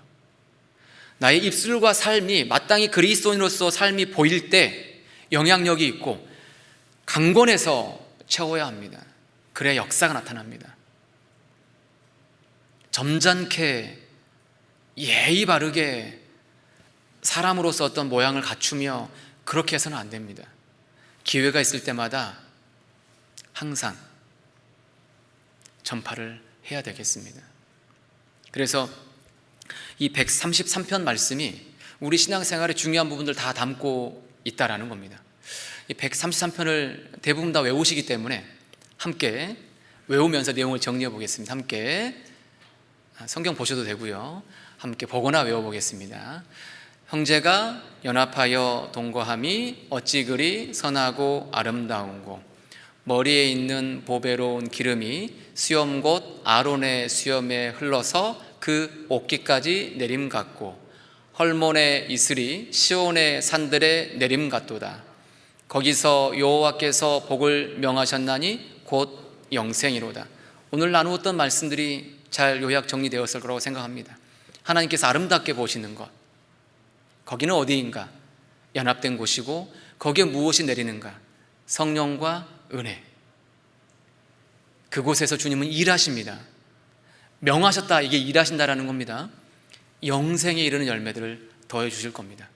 나의 입술과 삶이 마땅히 그리스도인으로서 삶이 보일 때 영향력이 있고 강권해서 채워야 합니다. 그래야 역사가 나타납니다. 점잖게 예의 바르게 사람으로서 어떤 모양을 갖추며 그렇게 해서는 안 됩니다. 기회가 있을 때마다 항상 전파를 해야 되겠습니다. 그래서 이 133편 말씀이 우리 신앙생활의 중요한 부분들 다 담고 있다라는 겁니다. 이 133편을 대부분 다 외우시기 때문에 함께 외우면서 내용을 정리해 보겠습니다. 함께 성경 보셔도 되고요. 함께 보거나 외워보겠습니다. 형제가 연합하여 동거함이 어찌 그리 선하고 아름다운고, 머리에 있는 보배로운 기름이 수염 곧 아론의 수염에 흘러서 그 옷깃까지 내림 같고, 헐몬의 이슬이 시온의 산들에 내림 같도다. 거기서 여호와께서 복을 명하셨나니 곧 영생이로다. 오늘 나누었던 말씀들이 잘 요약 정리되었을 거라고 생각합니다. 하나님께서 아름답게 보시는 것, 거기는 어디인가? 연합된 곳이고 거기에 무엇이 내리는가? 성령과 은혜. 그곳에서 주님은 일하십니다. 명하셨다, 이게 일하신다라는 겁니다. 영생에 이르는 열매들을 더해 주실 겁니다.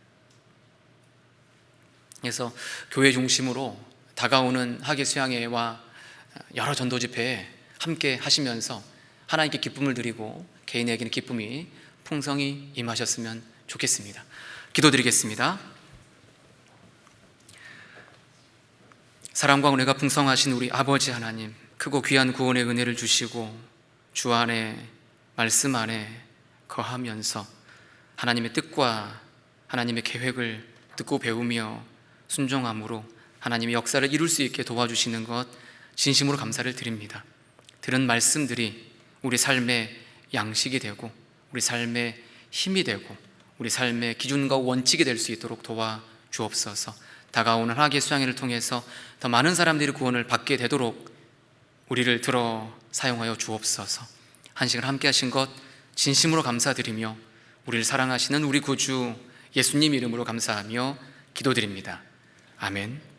그래서 교회 중심으로 다가오는 학예 수양회와 여러 전도 집회에 함께 하시면서 하나님께 기쁨을 드리고 개인에게는 기쁨이 풍성히 임하셨으면 좋겠습니다. 기도드리겠습니다. 사랑과 은혜가 풍성하신 우리 아버지 하나님, 크고 귀한 구원의 은혜를 주시고 주 안에 말씀 안에 거하면서 하나님의 뜻과 하나님의 계획을 듣고 배우며 순종함으로 하나님의 역사를 이룰 수 있게 도와주시는 것 진심으로 감사를 드립니다. 들은 말씀들이 우리 삶의 양식이 되고 우리 삶의 힘이 되고 우리 삶의 기준과 원칙이 될 수 있도록 도와주옵소서. 다가오는 학예 수양회를 통해서 더 많은 사람들이 구원을 받게 되도록 우리를 들어 사용하여 주옵소서. 한 시간 함께 하신 것 진심으로 감사드리며 우리를 사랑하시는 우리 구주 예수님 이름으로 감사하며 기도드립니다. 아멘.